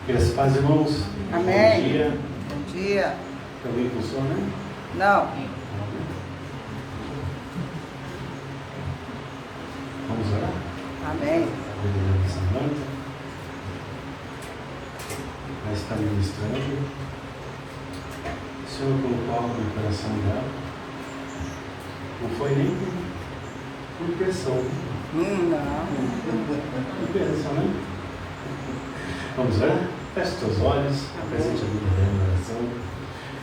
Graças paz, irmãos. Amém. Bom dia. Bom dia. Alguém com sono, né? Não. Vamos orar? Amém. Obrigado, Samanta. Vai estar ministrando. O Senhor colocou algo no coração dela. Não foi nem por pressão. Não. Por pressão, né? Vamos orar? Feche teus olhos, apresente a vida dela na oração.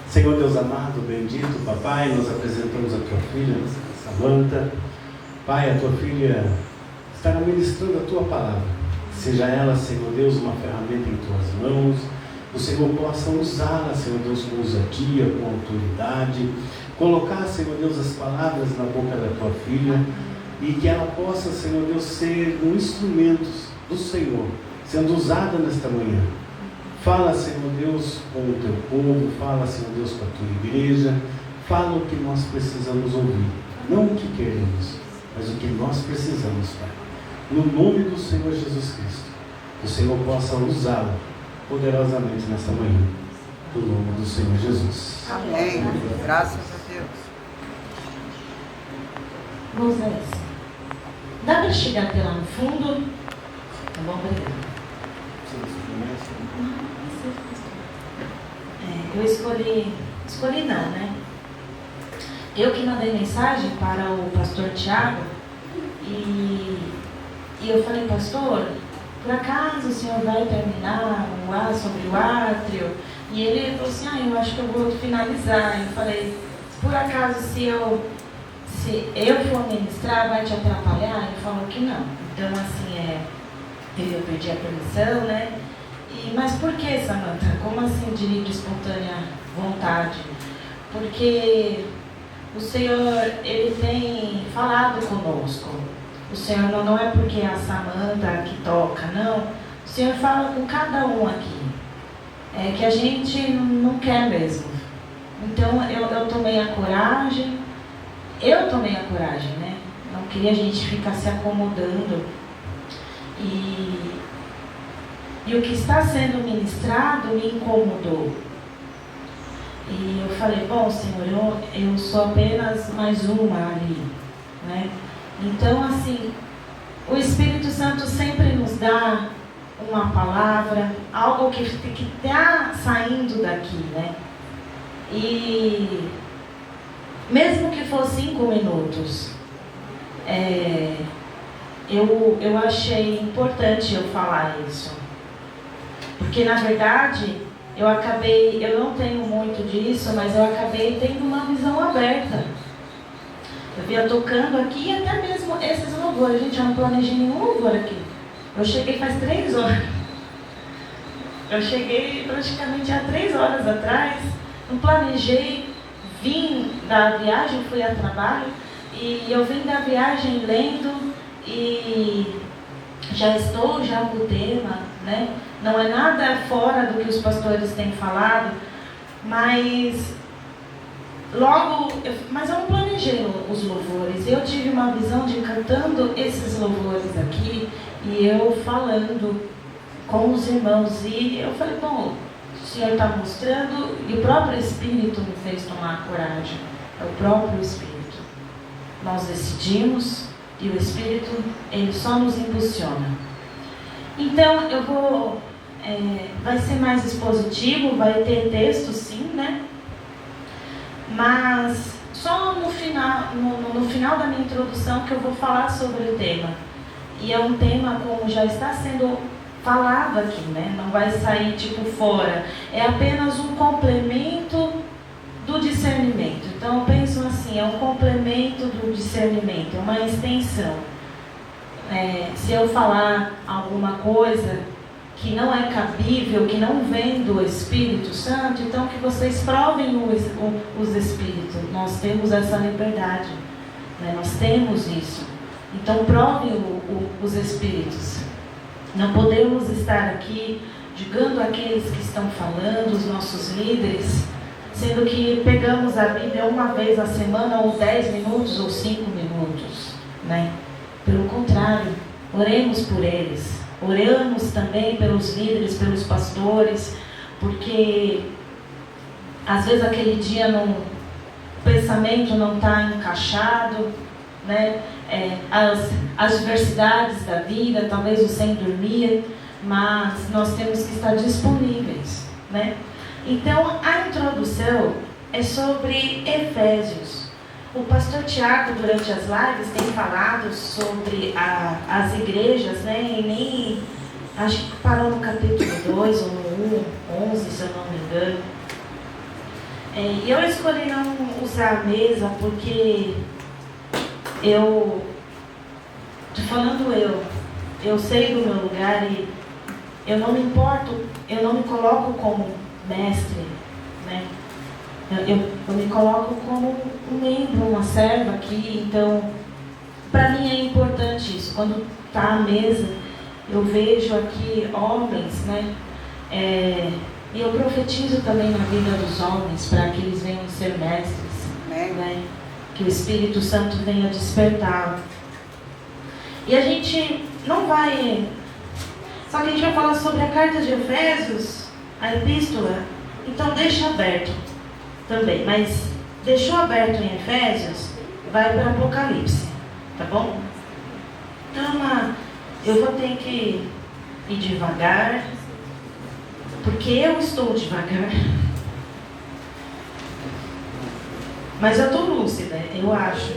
Senhor Deus amado, bendito, papai, nós apresentamos a tua filha, Samanta. Pai, a tua filha estará ministrando a tua palavra. Seja ela, Senhor Deus, uma ferramenta em tuas mãos. O Senhor possa usá-la, Senhor Deus, com ousadia, com autoridade. Colocar, Senhor Deus, as palavras na boca da tua filha. E que ela possa, Senhor Deus, ser um instrumento do Senhor, sendo usada nesta manhã. Fala, Senhor Deus, com o teu povo. Fala, Senhor Deus, com a tua igreja. Fala o que nós precisamos ouvir. Não o que queremos, mas o que nós precisamos, Pai. No nome do Senhor Jesus Cristo, que o Senhor possa usá-lo poderosamente nesta manhã. No nome do Senhor Jesus. Amém. Graças a Deus. Moisés, dá para chegar até lá no fundo? Tá bom, obrigada. Eu escolhi não, né? Eu que mandei mensagem para o pastor Tiago e eu falei, pastor, por acaso o senhor vai terminar sobre o átrio? E ele falou assim, eu acho que eu vou finalizar. Eu falei, por acaso se eu for ministrar, vai te atrapalhar? Ele falou que não. Então assim, eu perdi a permissão, né? Mas por que, Samanta? Como assim de livre, espontânea vontade? Porque o Senhor, Ele tem falado conosco. O Senhor não é porque é a Samanta que toca, não. O Senhor fala com cada um aqui. É que a gente não quer mesmo. Então eu tomei a coragem. Né? Não queria a gente ficar se acomodando. E o que está sendo ministrado me incomodou. E eu falei, bom, Senhor, eu sou apenas mais uma ali, né? Então, assim, o Espírito Santo sempre nos dá uma palavra, algo que está saindo daqui, né? E mesmo que for 5 minutos, eu achei importante eu falar isso. Porque, na verdade, eu não tenho muito disso, mas eu acabei tendo uma visão aberta. Eu via tocando aqui, e até mesmo esses louvores. Gente, eu não planejei nenhum louvor aqui. Eu cheguei faz 3 horas. Eu cheguei praticamente há 3 horas atrás. Não planejei, vim da viagem, fui a trabalho. E eu vim da viagem lendo e já com o tema, né? Não é nada fora do que os pastores têm falado, mas eu não planejei os louvores. Eu tive uma visão de cantando esses louvores aqui e eu falando com os irmãos. E eu falei, bom, o Senhor está mostrando e o próprio Espírito me fez tomar coragem. É o próprio Espírito. Nós decidimos e o Espírito, ele só nos impulsiona. Então, eu vou... vai ser mais expositivo, vai ter texto sim, né? Mas só no final da minha introdução que eu vou falar sobre o tema. E é um tema como já está sendo falado aqui, né? Não vai sair tipo fora. É apenas um complemento do discernimento. Então, eu penso assim, é um complemento do discernimento, é uma extensão. Se eu falar alguma coisa que não é cabível, que não vem do Espírito Santo, então que vocês provem os Espíritos. Nós temos essa liberdade, né? Nós temos isso. Então provem os Espíritos. Não podemos estar aqui julgando aqueles que estão falando, os nossos líderes, sendo que pegamos a Bíblia uma vez na semana, ou 10 minutos, ou 5 minutos, né? Pelo contrário, oremos por eles. Oramos também pelos líderes, pelos pastores, porque às vezes aquele dia o pensamento não está encaixado, né? As diversidades da vida, talvez o sem dormir, mas nós temos que estar disponíveis, né? Então, a introdução é sobre Efésios. O pastor Tiago, durante as lives, tem falado sobre as igrejas, né? E nem, acho que parou no capítulo 2 ou no 11, se eu não me engano. E eu escolhi não usar a mesa porque eu sei do meu lugar e eu não me importo, eu não me coloco como mestre, né? Eu me coloco como um membro, uma serva aqui, então para mim é importante isso. Quando está à mesa, eu vejo aqui homens, né? E eu profetizo também na vida dos homens para que eles venham ser mestres, né? Que o Espírito Santo venha despertá-lo. E a gente não vai... Só que a gente vai falar sobre a carta de Efésios, a epístola, então deixa aberto também. Mas deixou aberto em Efésios, vai para Apocalipse, tá bom? Então, eu vou ter que ir devagar, porque eu estou devagar. Mas eu estou lúcida, eu acho.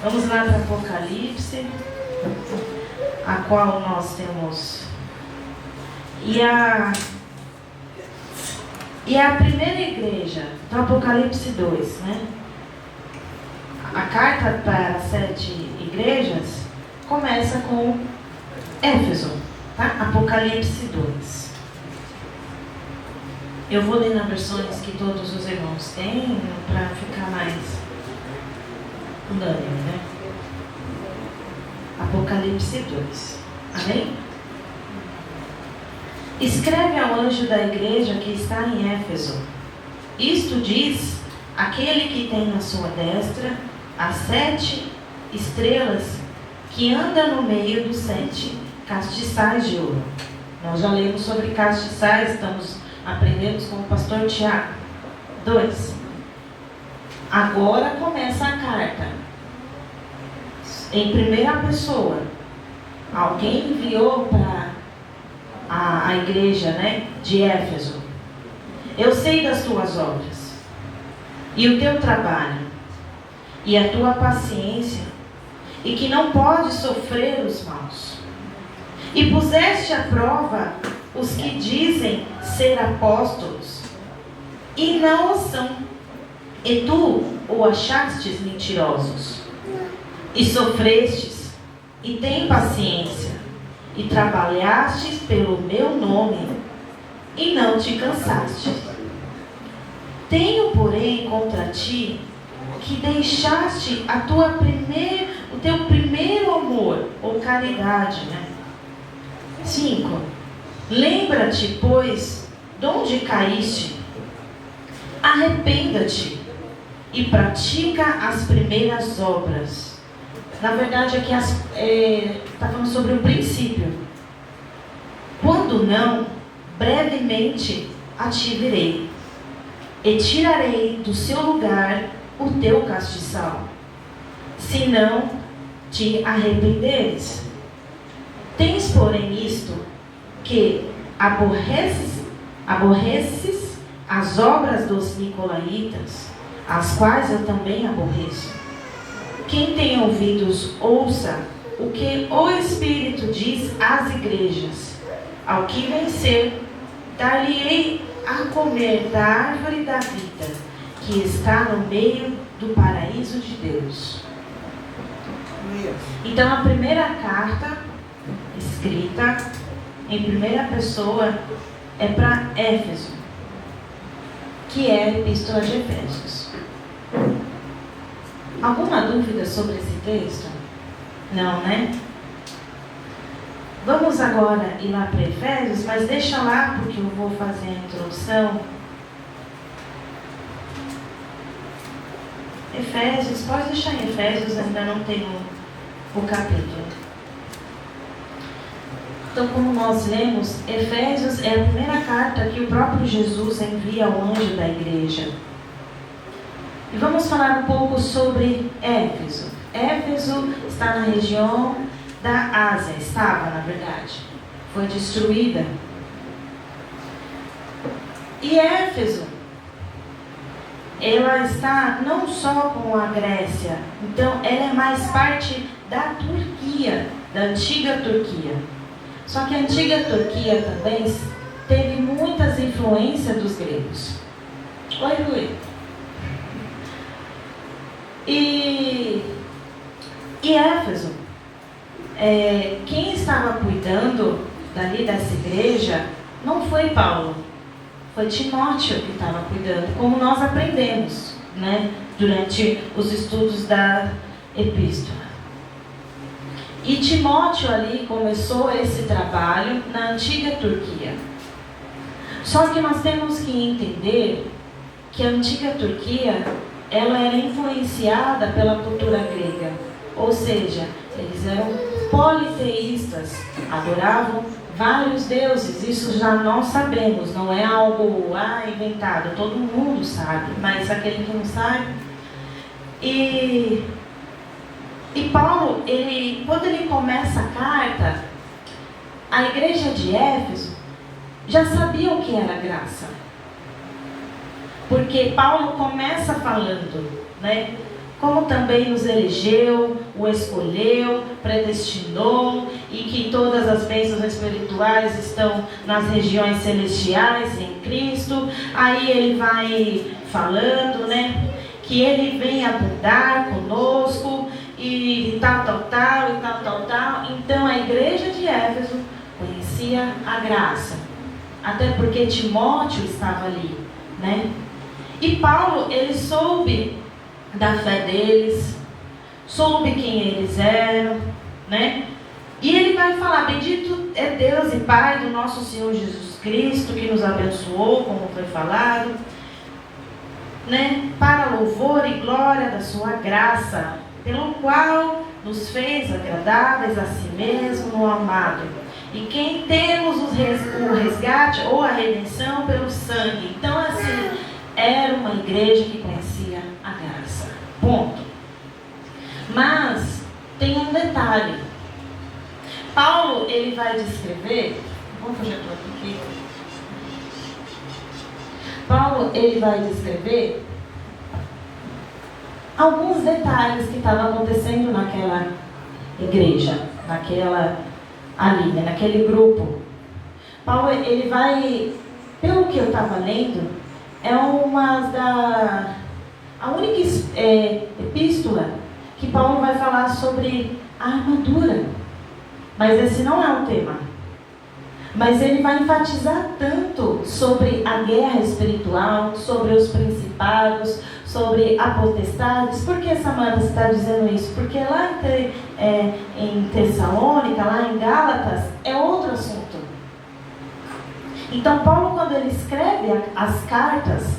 Vamos lá para Apocalipse, a qual nós temos. E a primeira igreja, do Apocalipse 2, né? A carta para 7 igrejas começa com Éfeso, tá? Apocalipse 2. Eu vou ler nas versões que todos os irmãos têm, para ficar mais unânime, né? Apocalipse 2. Amém? Escreve ao anjo da igreja que está em Éfeso. Isto diz aquele que tem na sua destra as 7 estrelas, que anda no meio dos 7 castiçais de ouro. Nós já lemos sobre castiçais, aprendemos com o pastor Tiago. 2. Agora começa a carta. Em primeira pessoa. Alguém enviou para a igreja, né, de Éfeso. Eu sei das tuas obras, e o teu trabalho, e a tua paciência, e que não podes sofrer os maus. E puseste à prova os que dizem ser apóstolos, e não o são, e tu o achastes mentirosos. E sofrestes, e tem paciência, e trabalhastes pelo meu nome, e não te cansaste. Tenho, porém, contra ti, que deixaste o teu primeiro amor, ou caridade, né? 5. Lembra-te, pois, de onde caíste, arrependa-te, e pratica as primeiras obras. Na verdade, aqui está falando sobre o princípio. Quando não, brevemente a te virei, e tirarei do seu lugar o teu castiçal, se não te arrependeres. Tens, porém, isto, que aborreces as obras dos nicolaítas, as quais eu também aborreço. Quem tem ouvidos, ouça o que o Espírito diz às igrejas. Ao que vencer, dar-lhe-ei a comer da árvore da vida, que está no meio do paraíso de Deus. Então, a primeira carta, escrita em primeira pessoa, é para Éfeso, que é a epístola de Efésios. Alguma dúvida sobre esse texto? Não, né? Vamos agora ir lá para Efésios, mas deixa lá, porque eu vou fazer a introdução. Efésios, pode deixar em Efésios, ainda não tenho o capítulo. Então, como nós lemos, Efésios é a primeira carta que o próprio Jesus envia ao anjo da igreja. E vamos falar um pouco sobre Éfeso. Éfeso está na região da Ásia, estava, na verdade. Foi destruída. E Éfeso, ela está não só com a Grécia, então ela é mais parte da Turquia, da antiga Turquia. Só que a antiga Turquia também teve muitas influências dos gregos. Oi, Rui. E Éfeso, quem estava cuidando dali dessa igreja não foi Paulo, foi Timóteo que estava cuidando, como nós aprendemos, né, durante os estudos da epístola. E Timóteo ali começou esse trabalho na antiga Turquia. Só que nós temos que entender que a antiga Turquia, ela era influenciada pela cultura grega. Ou seja, eles eram politeístas, adoravam vários deuses. Isso já nós sabemos, não é algo inventado, todo mundo sabe, mas aquele que não sabe. E Paulo, quando ele começa a carta, a igreja de Éfeso já sabia o que era graça. Porque Paulo começa falando, né? Como também nos elegeu, o escolheu, predestinou, e que todas as bênçãos espirituais estão nas regiões celestiais em Cristo. Aí ele vai falando, né? Que ele vem abundar conosco, e tal. Então a igreja de Éfeso conhecia a graça, até porque Timóteo estava ali, né? E Paulo, ele soube da fé deles, soube quem eles eram, né? E ele vai falar: bendito é Deus e Pai do nosso Senhor Jesus Cristo, que nos abençoou, como foi falado, né? Para louvor e glória da sua graça, pelo qual nos fez agradáveis a si mesmo no amado, e quem temos o resgate ou a redenção pelo sangue. Então, assim, era uma igreja que conhecia a graça. Ponto. Mas tem um detalhe. Paulo, ele vai descrever. Vamos projetar aqui. Paulo, ele vai descrever alguns detalhes que estavam acontecendo naquela igreja, naquele grupo. Paulo, ele vai, pelo que eu estava lendo, a única epístola que Paulo vai falar sobre a armadura. Mas esse não é o tema. Mas ele vai enfatizar tanto sobre a guerra espiritual, sobre os principados, sobre a potestades. Por que, Samanta, você está dizendo isso? Porque lá em Tessalônica, lá em Gálatas, é outro assunto. Então, Paulo, quando ele escreve as cartas,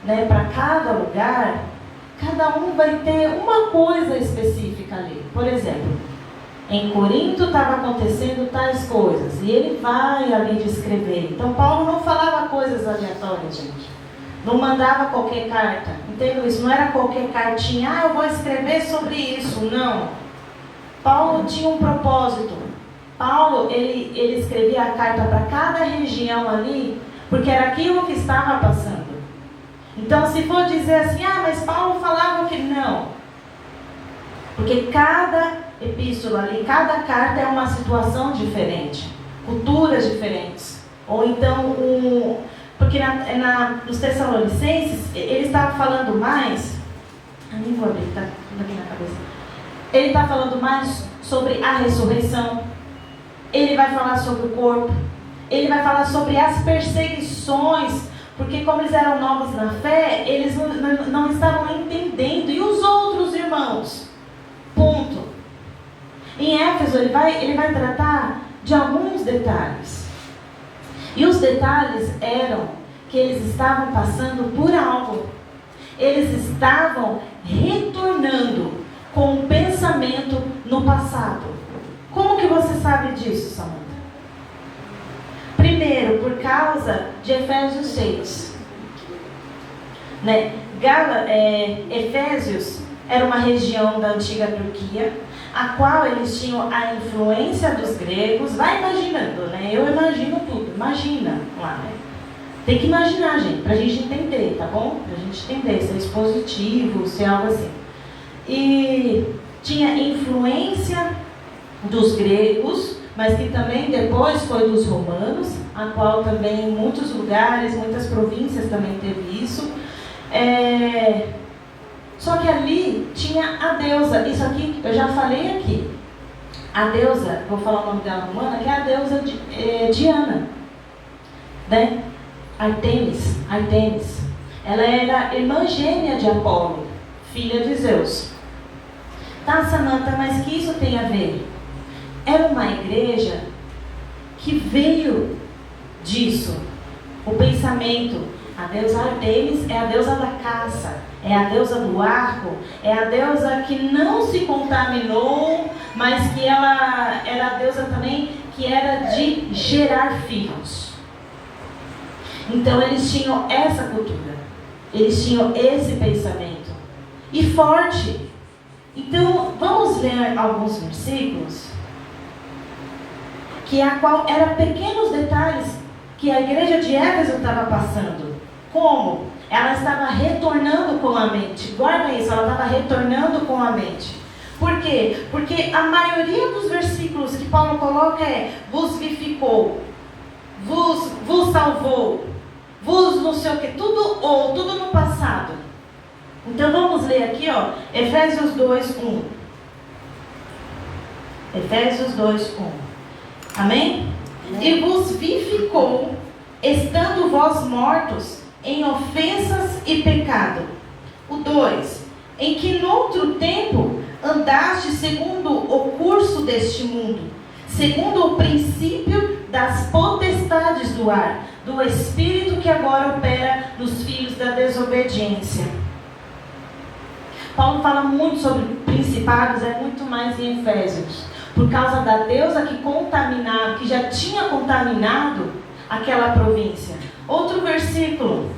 né, para cada lugar, cada um vai ter uma coisa específica ali. Por exemplo, em Corinto estava acontecendo tais coisas, e ele vai ali descrever. Então, Paulo não falava coisas aleatórias, gente. Não mandava qualquer carta. Entendeu isso? Não era qualquer cartinha. Eu vou escrever sobre isso. Não. Paulo tinha um propósito. Paulo, ele escrevia a carta para cada região ali, porque era aquilo que estava passando. Então, se for dizer assim, mas Paulo falava que não. Porque cada epístola ali, cada carta é uma situação diferente, culturas diferentes. Ou então, porque nos Tessalonicenses, ele estava falando mais, nem vou abrir, está tudo aqui na cabeça. Ele está falando mais sobre a ressurreição, ele vai falar sobre o corpo, ele vai falar sobre as perseguições, porque como eles eram novos na fé, eles não estavam entendendo. E os outros irmãos? Ponto. Em Éfeso, ele vai tratar de alguns detalhes. E os detalhes eram que eles estavam passando por algo. Eles estavam retornando com o pensamento pensamento no passado. Como que você sabe disso, Samanta? Primeiro, por causa de Efésios 6. Né? Efésios era uma região da antiga Turquia, a qual eles tinham a influência dos gregos. Vai imaginando, né? Eu imagino tudo. Imagina lá, né? Tem que imaginar, gente, pra gente entender, tá bom? Pra gente entender, se é expositivo, se é algo assim. E tinha influência dos gregos, mas que também depois foi dos romanos, a qual também em muitos lugares, muitas províncias também teve isso. Só que ali tinha a deusa, isso aqui eu já falei aqui. A deusa, vou falar o nome dela romana, que é a deusa Diana, né? Artemis. Ela era irmã gêmea de Apolo, filha de Zeus. Tá, Samanta, mas que isso tem a ver? Era uma igreja que veio disso. O pensamento, a deusa Artemis é a deusa da caça, é a deusa do arco, é a deusa que não se contaminou, mas que ela era a deusa também que era de gerar filhos. Então eles tinham essa cultura, eles tinham esse pensamento, e forte. Então vamos ler alguns versículos, que a qual eram pequenos detalhes que a igreja de Éfeso estava passando. Como? Ela estava retornando com a mente. Guarda isso, ela estava retornando com a mente. Por quê? Porque a maioria dos versículos que Paulo coloca é: vos vivificou, vos salvou, vos não sei o que, tudo no passado. Então vamos ler aqui, ó, Efésios 2:1. Efésios 2:1. Amém? E vos vivificou, estando vós mortos em ofensas e pecado. O 2. Em que noutro tempo andaste segundo o curso deste mundo, segundo o princípio das potestades do ar, do espírito que agora opera nos filhos da desobediência. Paulo fala muito sobre principados, é muito mais em Efésios, por causa da deusa que contaminava, que já tinha contaminado aquela província. Outro versículo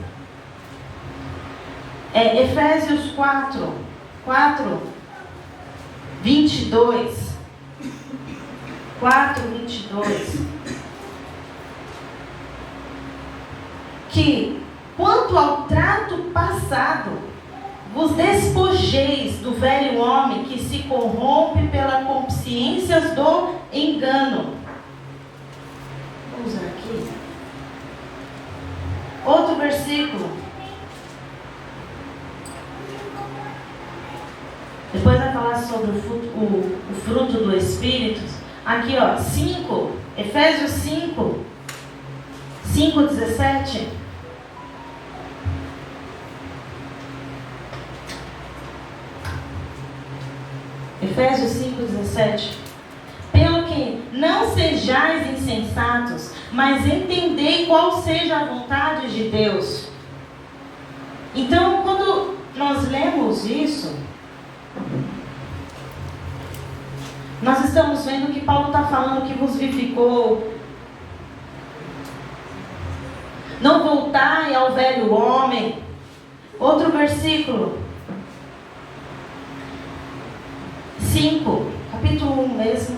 é Efésios 4:22. 4:22. Que, quanto ao trato passado, vos despojeis do velho homem que se corrompe pela consciência do engano. Vamos ver aqui. Outro versículo. Depois vai falar sobre o fruto do Espírito. Aqui, ó, 5. Efésios 5:17. Efésios 5:17. Pelo que não sejais insensatos, mas entendei qual seja a vontade de Deus. Então, quando nós lemos isso, nós estamos vendo que Paulo está falando que vos vivificou. Não voltai ao velho homem. Outro versículo. 5, capítulo 1 mesmo.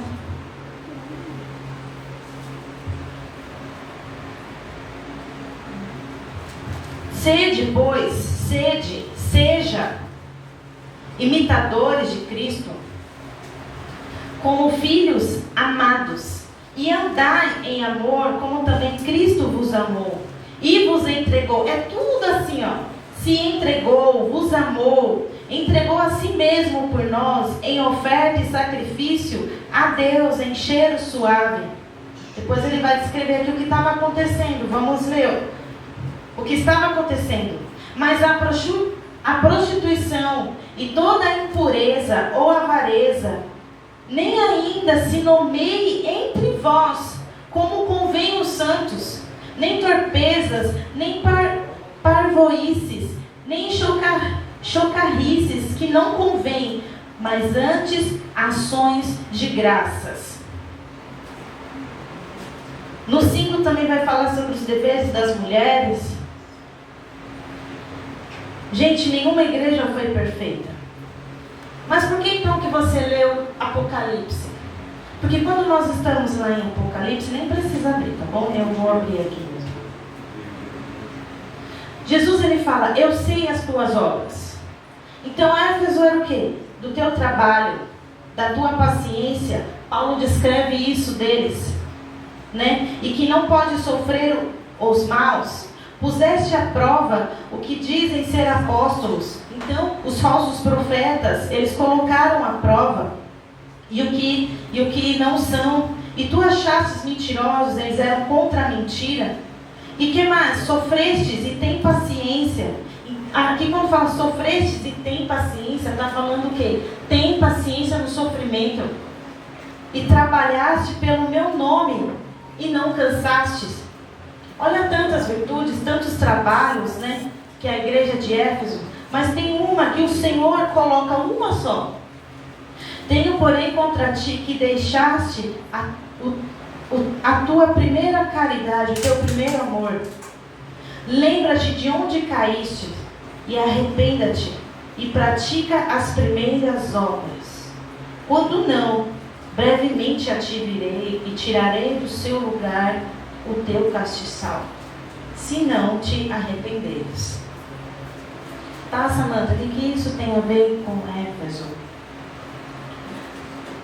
Sede, pois, seja imitadores de Cristo, como filhos amados, e andai em amor, como também Cristo vos amou, e vos entregou. É tudo assim, ó. Se entregou, vos amou, entregou a si mesmo por nós, em oferta e sacrifício a Deus, em cheiro suave. Depois ele vai descrever aqui o que estava acontecendo. Vamos ler o que estava acontecendo. Mas a prostituição e toda a impureza ou avareza, nem ainda se nomeie entre vós, como convém os santos, nem torpezas, nem parvoices, nem chocarrices, que não convém, mas antes ações de graças. No 5 também vai falar sobre os deveres das mulheres. Gente, nenhuma igreja foi perfeita. Mas por que então que você leu Apocalipse? Porque quando nós estamos lá em Apocalipse, nem precisa abrir, tá bom? Eu vou abrir aqui mesmo. Jesus, ele fala, eu sei as tuas obras. Então, Éfeso era o quê? Do teu trabalho, da tua paciência. Paulo descreve isso deles, né? E que não pode sofrer os maus. Puseste à prova o que dizem ser apóstolos. Então, os falsos profetas, eles colocaram à prova e o que não são. E tu achastes mentirosos, eles eram contra a mentira. E que mais? Sofrestes e tem paciência. Aqui quando fala sofrestes e tem paciência, está falando o quê? Tem paciência no sofrimento. E trabalhaste pelo meu nome e não cansastes. Olha tantas virtudes, tantos trabalhos, né? Que a igreja de Éfeso. Mas tem uma que o Senhor coloca uma só. Tenho, porém, contra ti que deixaste a tua primeira caridade, o teu primeiro amor. Lembra-te de onde caíste e arrependa-te e pratica as primeiras obras. Quando não, brevemente a ti virei e tirarei do seu lugar o teu castiçal, se não te arrependeres. Tá, Samanta, o que isso tem a ver com Éfeso?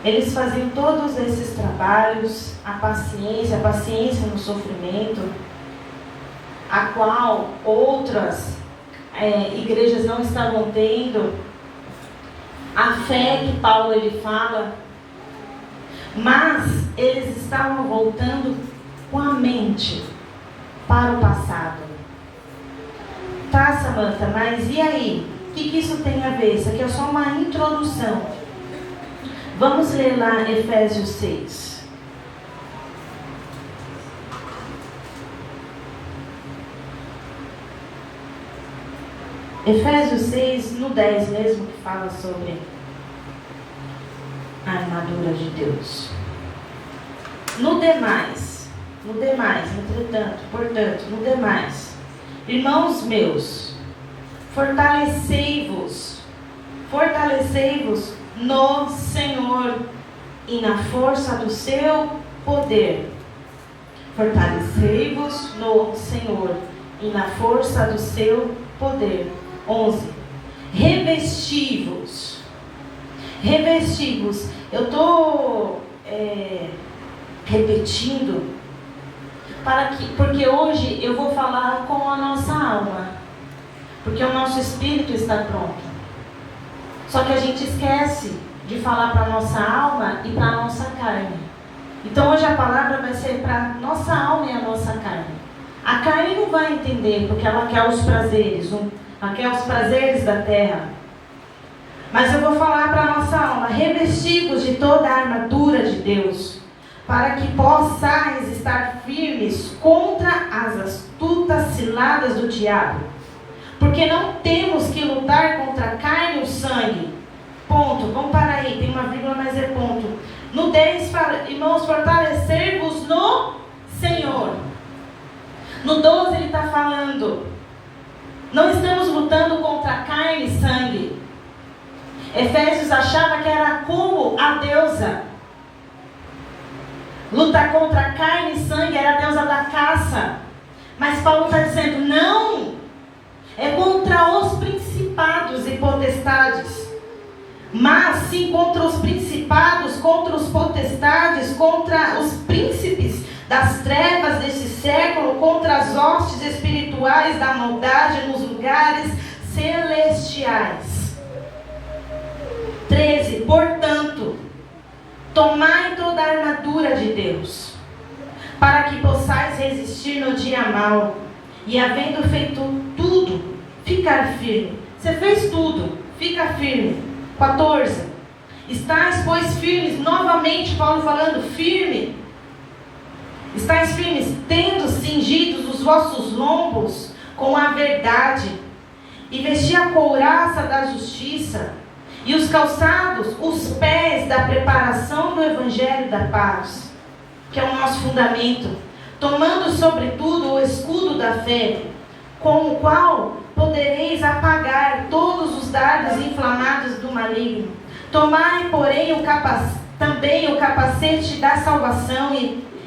Eles faziam todos esses trabalhos, a paciência no sofrimento, a qual outras igrejas não estavam tendo, a fé que Paulo ele fala, mas eles estavam voltando com a mente para o passado. Tá, Samanta, mas e aí? O que isso tem a ver? Isso aqui é só uma introdução. Vamos ler lá Efésios 6. Efésios 6, no 10 mesmo, que fala sobre a armadura de Deus. No demais, entretanto, portanto, no demais, irmãos meus, fortalecei-vos no Senhor e na força do seu poder. Fortalecei-vos no Senhor e na força do seu poder. 11. Revesti-vos. Eu estou repetindo porque hoje eu vou falar com a nossa alma, porque o nosso espírito está pronto. Só que a gente esquece de falar para a nossa alma e para a nossa carne. Então hoje a palavra vai ser para a nossa alma e a nossa carne. A carne não vai entender, porque ela quer os prazeres, ela quer os prazeres da terra. Mas eu vou falar para a nossa alma: revesti-vos de toda a armadura de Deus, para que possais estar firmes contra as astutas ciladas do diabo. Porque não temos que lutar contra a carne ou sangue. Ponto. Vamos parar aí. Tem uma vírgula, mas é ponto. No 10 fala, irmãos, fortalecer-vos no Senhor. No 12 ele está falando, não estamos lutando contra a carne e sangue. Efésios achava que era como a deusa. Lutar contra a carne e sangue era a deusa da caça. Mas Paulo está dizendo, não. É contra os principados e potestades. Mas sim contra os principados, contra os potestades, contra os príncipes das trevas desse século, contra as hostes espirituais da maldade nos lugares celestiais. 13. Portanto, tomai toda a armadura de Deus, para que possais resistir no dia mau, e havendo feito tudo, ficar firme. Você fez tudo, fica firme. 14. Estais, pois, firmes. Novamente Paulo falando, firme. Estais firmes, tendo cingidos os vossos lombos com a verdade, e vestir a couraça da justiça, E os calçados, os pés da preparação do Evangelho da Paz, que é o nosso fundamento, tomando sobretudo o escudo da fé, com o qual podereis apagar todos os dardos inflamados do maligno. Tomai, porém, também o capacete da salvação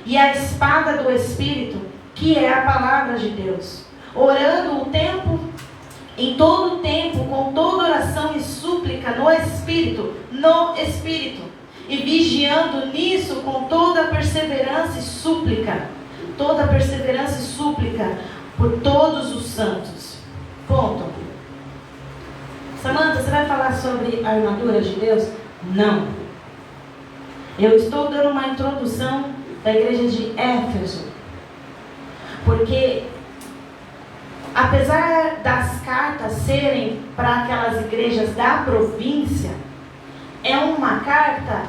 e a espada do Espírito, que é a palavra de Deus, orando em todo o tempo, com toda oração e súplica no Espírito, e vigiando nisso com toda perseverança e súplica, por todos os santos. Ponto. Samanta, você vai falar sobre a armadura de Deus? Não. Eu estou dando uma introdução da igreja de Éfeso, porque apesar das cartas serem para aquelas igrejas da província, é uma carta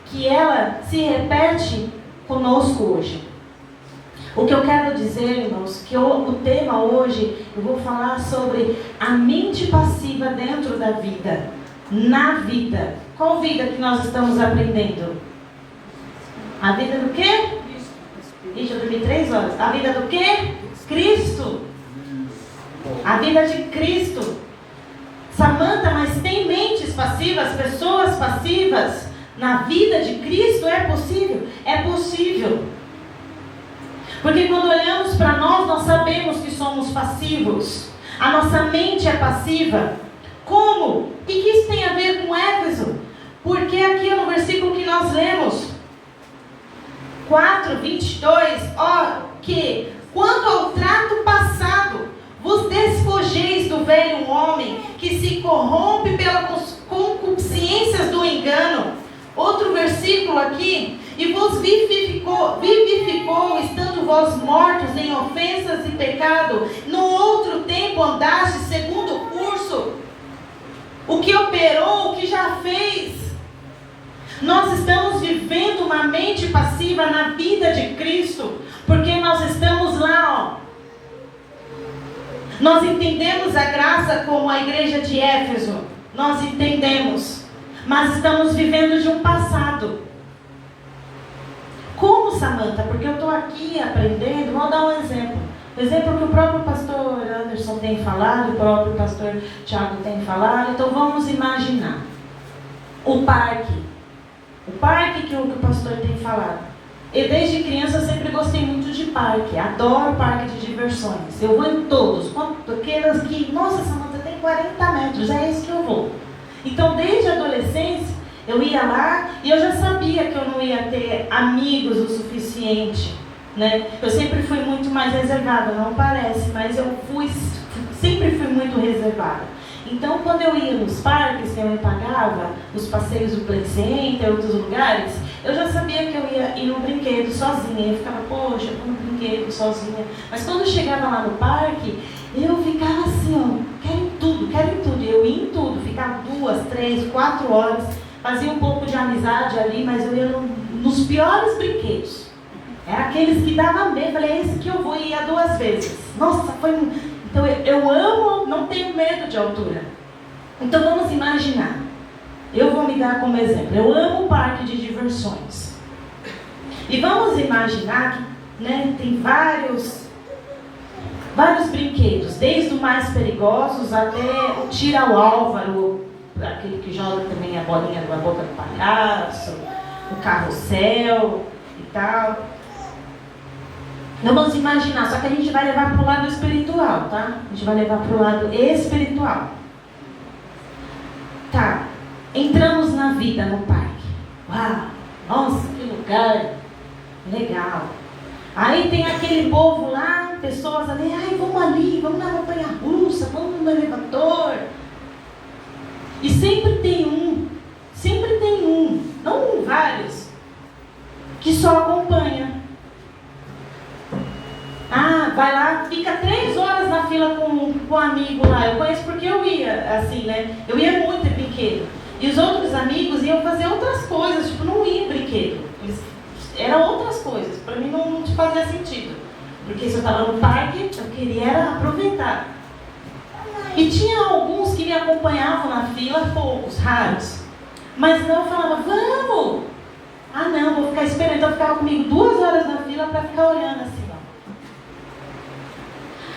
que ela se repete conosco hoje. O que eu quero dizer, irmãos, que o tema hoje, eu vou falar sobre a mente passiva dentro da vida, na vida. Qual vida que nós estamos aprendendo? A vida do quê? Ixi, eu dormi 3 horas. A vida do quê? Cristo. A vida de Cristo. Samanta, mas tem mentes passivas, pessoas passivas na vida de Cristo? É possível? É possível. Porque quando olhamos para nós, nós sabemos que somos passivos. A nossa mente é passiva. Como? E que isso tem a ver com Éfeso? Porque aqui no versículo que nós lemos, 4:22, que quanto ao trato passado, vos despojeis do velho homem, que se corrompe pelas concupiscências do engano. Outro versículo aqui, e vos vivificou, estando vós mortos em ofensas e pecado, no outro tempo andaste segundo o curso, o que operou, o que já fez. Nós estamos vivendo uma mente passiva na vida de Cristo, porque nós estamos lá, Nós entendemos a graça como a igreja de Éfeso, nós entendemos, mas estamos vivendo de um passado. Como, Samanta? Porque eu estou aqui aprendendo. Vou dar um exemplo. O exemplo que o próprio pastor Anderson tem falado, o próprio pastor Tiago tem falado. Então vamos imaginar o parque. O parque que o pastor tem falado. Eu desde criança sempre gostei muito de parque. Adoro parque de diversões. Eu vou em todos. Aquelas que, nossa, Samanta, tem 40 metros. É isso que eu vou. Então desde a adolescência eu ia lá e eu já sabia que eu não ia ter amigos o suficiente, né? Eu sempre fui muito mais reservada, não parece, mas eu sempre fui muito reservada. Então, quando eu ia nos parques que eu me pagava, os passeios do Play Center, outros lugares, eu já sabia que eu ia ir no brinquedo sozinha. Eu ficava, poxa, eu vou no brinquedo sozinha. Mas quando eu chegava lá no parque, eu ficava assim, ó, quero ir em tudo. Eu ia em tudo, ficava 2, 3, 4 horas. Fazia um pouco de amizade ali, mas eu ia nos piores brinquedos. Era aqueles que davam medo. Falei, é esse que eu vou ir 2 vezes. Nossa, foi... Então eu amo, não tenho medo de altura. Então vamos imaginar. Eu vou me dar como exemplo. Eu amo o parque de diversões. E vamos imaginar que, né, tem vários brinquedos. Desde os mais perigosos até o tira o Álvaro, aquele que joga também a bolinha na boca do palhaço, o carrossel e tal. Vamos imaginar, só que a gente vai levar para o lado espiritual, tá? A gente vai levar para o lado espiritual. Tá, entramos na vida no parque. Uau, nossa, que lugar legal. Aí tem aquele povo lá, pessoas ali, ai, vamos ali, vamos na montanha-russa, vamos no elevador. E sempre tem um, não vários, que só acompanha. Ah, vai lá, fica 3 horas na fila com um amigo lá. Eu conheço porque eu ia, assim, né? Eu ia muito em brinquedo. E os outros amigos iam fazer outras coisas, tipo, não ia em brinquedo. Eram outras coisas, para mim não fazia sentido. Porque se eu estava no parque, eu queria era aproveitar. E tinha alguns que que acompanhavam na fila, poucos, raros. Mas não, eu falava, vamos! Ah não, vou ficar esperando. Então ficava comigo 2 horas na fila para ficar olhando assim, ó.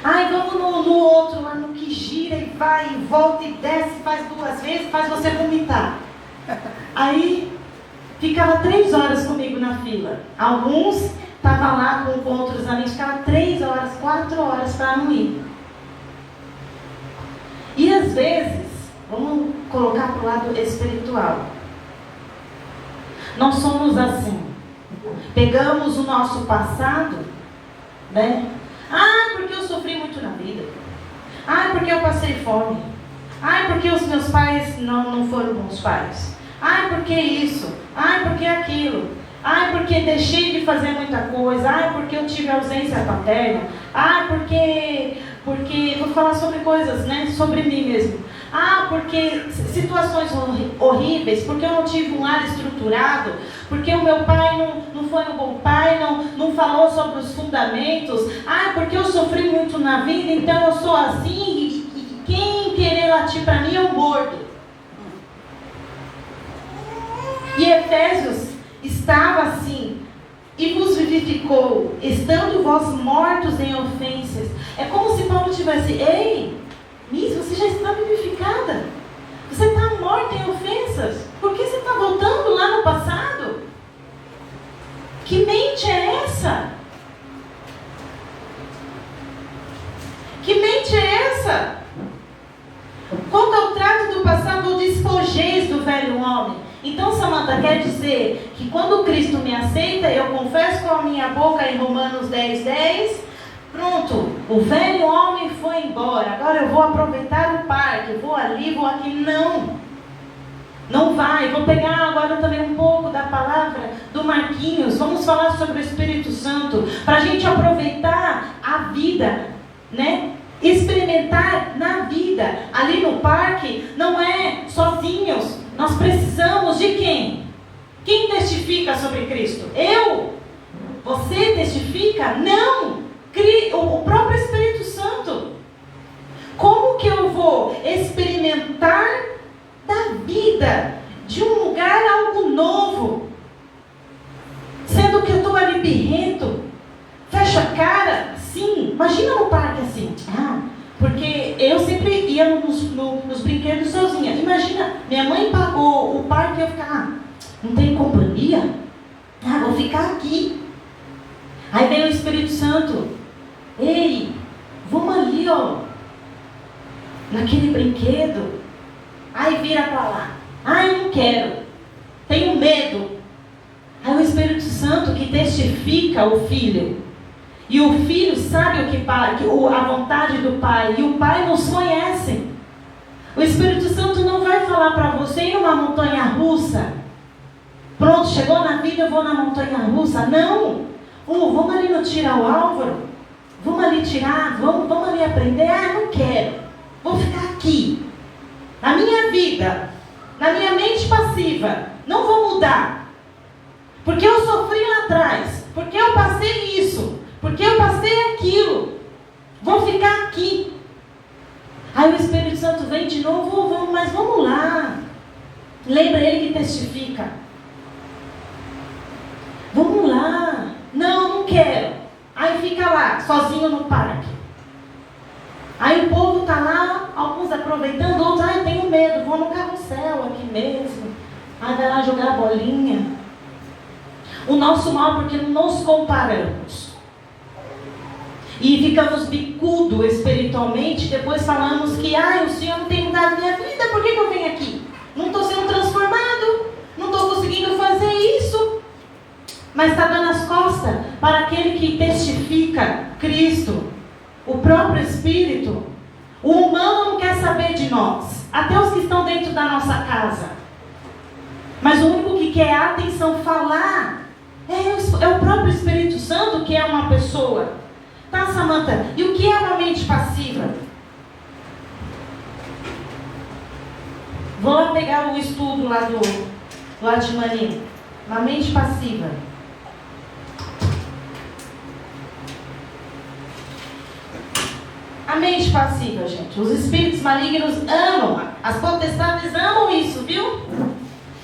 Ai, vamos no outro lá, no que gira e vai, e volta e desce, faz 2 vezes, faz você vomitar. Aí ficava 3 horas comigo na fila. Alguns estavam lá com outros amigos, ficava 3 horas, 4 horas para não ir. E às vezes, vamos colocar para o lado espiritual. Nós somos assim. Pegamos o nosso passado, né? Ah, porque eu sofri muito na vida. Ah, porque eu passei fome. Ah, porque os meus pais não foram bons pais. Ah, porque isso. Ah, porque aquilo. Ah, porque deixei de fazer muita coisa. Ah, porque eu tive ausência paterna. Ah, porque vou falar sobre coisas, né? Sobre mim mesmo. Ah, porque situações horríveis, porque eu não tive um lar estruturado, porque o meu pai não foi um bom pai, não falou sobre os fundamentos. Ah, porque eu sofri muito na vida, então eu sou assim, e quem querer latir para mim é um gordo. E Efésios estava assim, e vos vivificou, estando vós mortos em ofensas. É como se Paulo tivesse, ei, Miss, você já está vivificada. Você está morta em ofensas. Por que você está voltando lá no passado? Que mente é essa? Que mente é essa? Qual que é o trato do passado? O despojeis do velho homem. Então, Samanta, quer dizer que quando Cristo me aceita, eu confesso com a minha boca em Romanos 10:10, pronto, o velho homem foi embora, agora eu vou aproveitar o parque, vou ali, vou aqui. Não vai. Vou pegar agora também um pouco da palavra do Marquinhos, vamos falar sobre o Espírito Santo, para a gente aproveitar a vida, né? Experimentar na vida. Ali no parque, não é sozinhos, nós precisamos de quem? Quem testifica sobre Cristo? Eu? Você testifica? Não! O próprio Espírito Santo. Como que eu vou experimentar da vida, de um lugar algo novo, sendo que eu estou ali birrento, fecho a cara? Sim, imagina no parque assim. Porque eu sempre ia nos brinquedos sozinha. Imagina, minha mãe pagou o parque e eu ficar, não tem companhia? Vou ficar aqui. Aí vem o Espírito Santo. Ei, vamos ali, ó, naquele brinquedo. Aí vira para lá. Eu não quero, tenho medo. Aí o Espírito Santo que testifica o Filho. E o Filho sabe a vontade do Pai. E o Pai nos conhece. O Espírito Santo não vai falar para você ir numa montanha russa. Pronto, chegou na vida, eu vou na montanha russa. Não. Vamos ali no Tira o Álvaro. Vamos ali tirar, vamos ali aprender. Não quero. Vou ficar aqui. Na minha vida, na minha mente passiva. Não vou mudar. Porque eu sofri lá atrás. Porque eu passei isso. Porque eu passei aquilo. Vou ficar aqui. Aí o Espírito Santo vem de novo, mas vamos lá. Lembra ele que testifica. Vamos lá. Não quero. Aí fica lá, sozinho no parque. Aí o povo está lá, alguns aproveitando, outros, eu tenho medo, vou no carrossel aqui mesmo. Aí vai lá jogar a bolinha. O nosso mal, porque nos comparamos. E ficamos bicudo espiritualmente, depois falamos que, o Senhor não tem mudado minha vida, por que eu venho aqui? Não estou sendo transformado, não estou conseguindo fazer isso. Mas está dando as costas para aquele que testifica Cristo, o próprio Espírito. O humano não quer saber de nós, até os que estão dentro da nossa casa. Mas o único que quer a atenção, falar, é o próprio Espírito Santo, que é uma pessoa. Tá, Samanta? E o que é uma mente passiva? Vou lá pegar o estudo lá de Maninho. Uma mente passiva. A mente passiva, gente. Os espíritos malignos amam. As potestades amam isso, viu?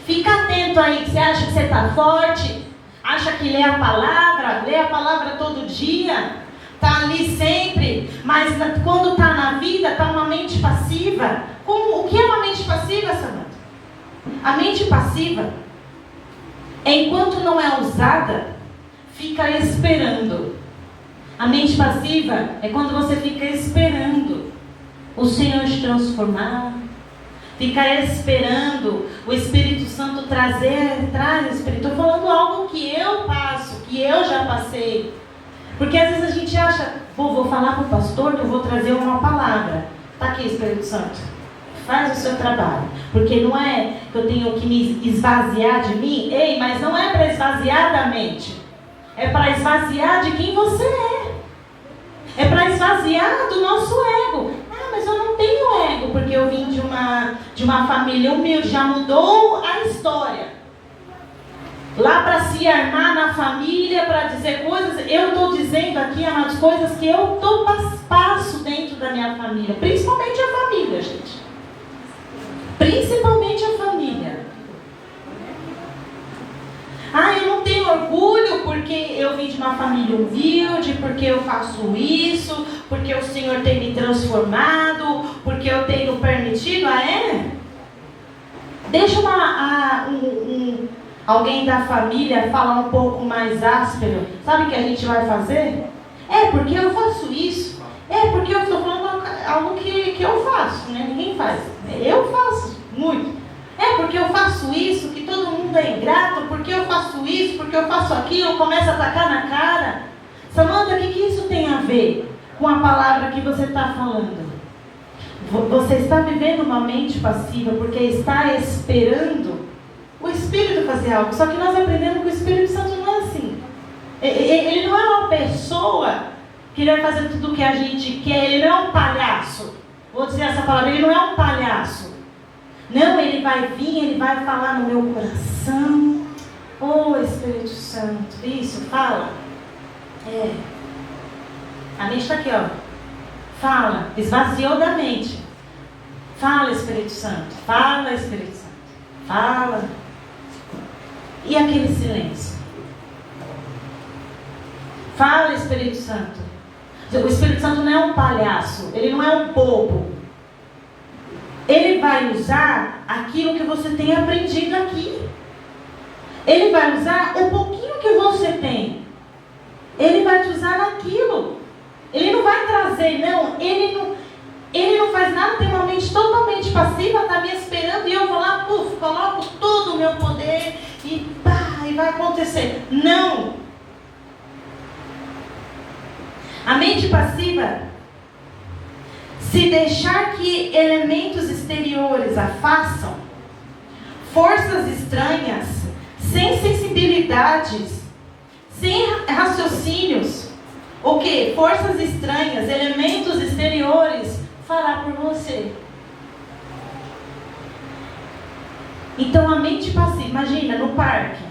Fica atento aí, que você acha que você está forte, acha que lê a palavra todo dia, está ali sempre, mas quando está na vida, está uma mente passiva. O que é uma mente passiva, Samanta? A mente passiva, enquanto não é usada, fica esperando. A mente passiva é quando você fica esperando o Senhor te transformar, fica esperando o Espírito Santo traz Espírito. Estou falando algo que eu passo, que eu já passei. Porque às vezes a gente acha, vou falar para o pastor que eu vou trazer uma palavra. Está aqui, Espírito Santo, faz o seu trabalho. Porque não é que eu tenho que me esvaziar de mim. Ei, mas não é para esvaziar da mente. É para esvaziar de quem você é. É para esvaziar do nosso ego. Ah, mas eu não tenho ego, porque eu vim de uma família humilde. Já mudou a história. Lá para se armar na família, para dizer coisas. Eu estou dizendo aqui, amados, coisas que eu passo dentro da minha família. Principalmente a família, gente. Principalmente a família. Ah, eu não tenho orgulho porque eu vim de uma família humilde, porque eu faço isso, porque o Senhor tem me transformado, porque eu tenho permitido. Ah, é? Deixa alguém da família falar um pouco mais áspero. Sabe o que a gente vai fazer? É porque eu faço isso. É porque eu estou falando algo que eu faço, né? Ninguém faz. Eu faço muito. É porque eu faço isso, que todo mundo é ingrato, porque eu faço isso, porque eu faço aquilo, começa a atacar na cara. Samanta, o que isso tem a ver com a palavra que você está falando? Você está vivendo uma mente passiva porque está esperando o Espírito fazer algo. Só que nós aprendemos que o Espírito Santo não é assim. Ele não é uma pessoa que vai fazer tudo o que a gente quer. Ele não é um palhaço. Vou dizer essa palavra, ele não é um palhaço. Não, ele vai vir, ele vai falar no meu coração. Oh, Espírito Santo. Isso, fala. A mente está aqui, ó. Fala. Esvaziou da mente. Fala, Espírito Santo. Fala, Espírito Santo. Fala. E aquele silêncio? Fala, Espírito Santo. O Espírito Santo não é um palhaço. Ele não é um bobo. Ele vai usar aquilo que você tem aprendido aqui. Ele vai usar o pouquinho que você tem. Ele vai te usar naquilo. Ele não vai trazer, não. Ele não faz nada, tem uma mente totalmente passiva, está me esperando e eu vou lá, coloco todo o meu poder e pá, e vai acontecer. Não. A mente passiva, se deixar que elementos exteriores a façam, forças estranhas, sem sensibilidades, sem raciocínios, o que? Forças estranhas, elementos exteriores, fará por você. Então a mente passiva, imagina no parque,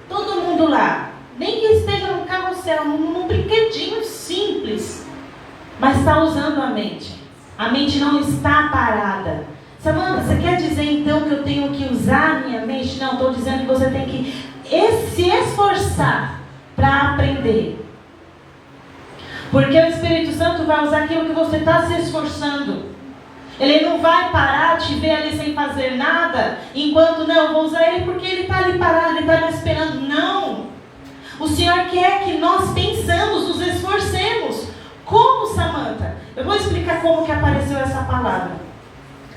todo mundo lá, nem que esteja num carrossel, num brinquedinho simples, mas está usando a mente. A mente não está parada. Samanta, você quer dizer então que eu tenho que usar a minha mente? Não, estou dizendo que você tem que se esforçar para aprender. Porque o Espírito Santo vai usar aquilo que você está se esforçando. Ele não vai parar, te ver ali sem fazer nada, enquanto não, eu vou usar ele porque ele está ali parado, ele está me esperando. Não. O Senhor quer que nós pensamos, nos esforcemos. Como, Samanta? Eu vou explicar como que apareceu essa palavra.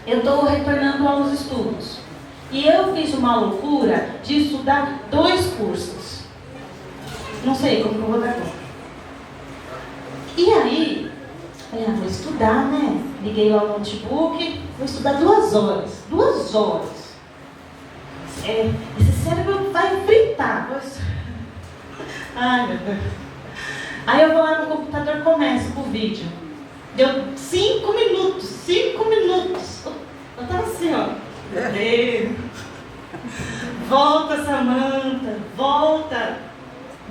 Eu estou retornando aos estudos. E eu fiz uma loucura de estudar 2 cursos. Não sei como que eu vou dar conta. E aí, falei, vou estudar, né? Liguei lá o notebook, vou estudar 2 horas. 2 horas. Esse cérebro vai fritar. Ai, meu Deus. Aí eu vou lá no computador, começo com o vídeo. Deu 5 minutos. 5 minutos. Eu estava assim, ó. Volta, Samanta. Volta.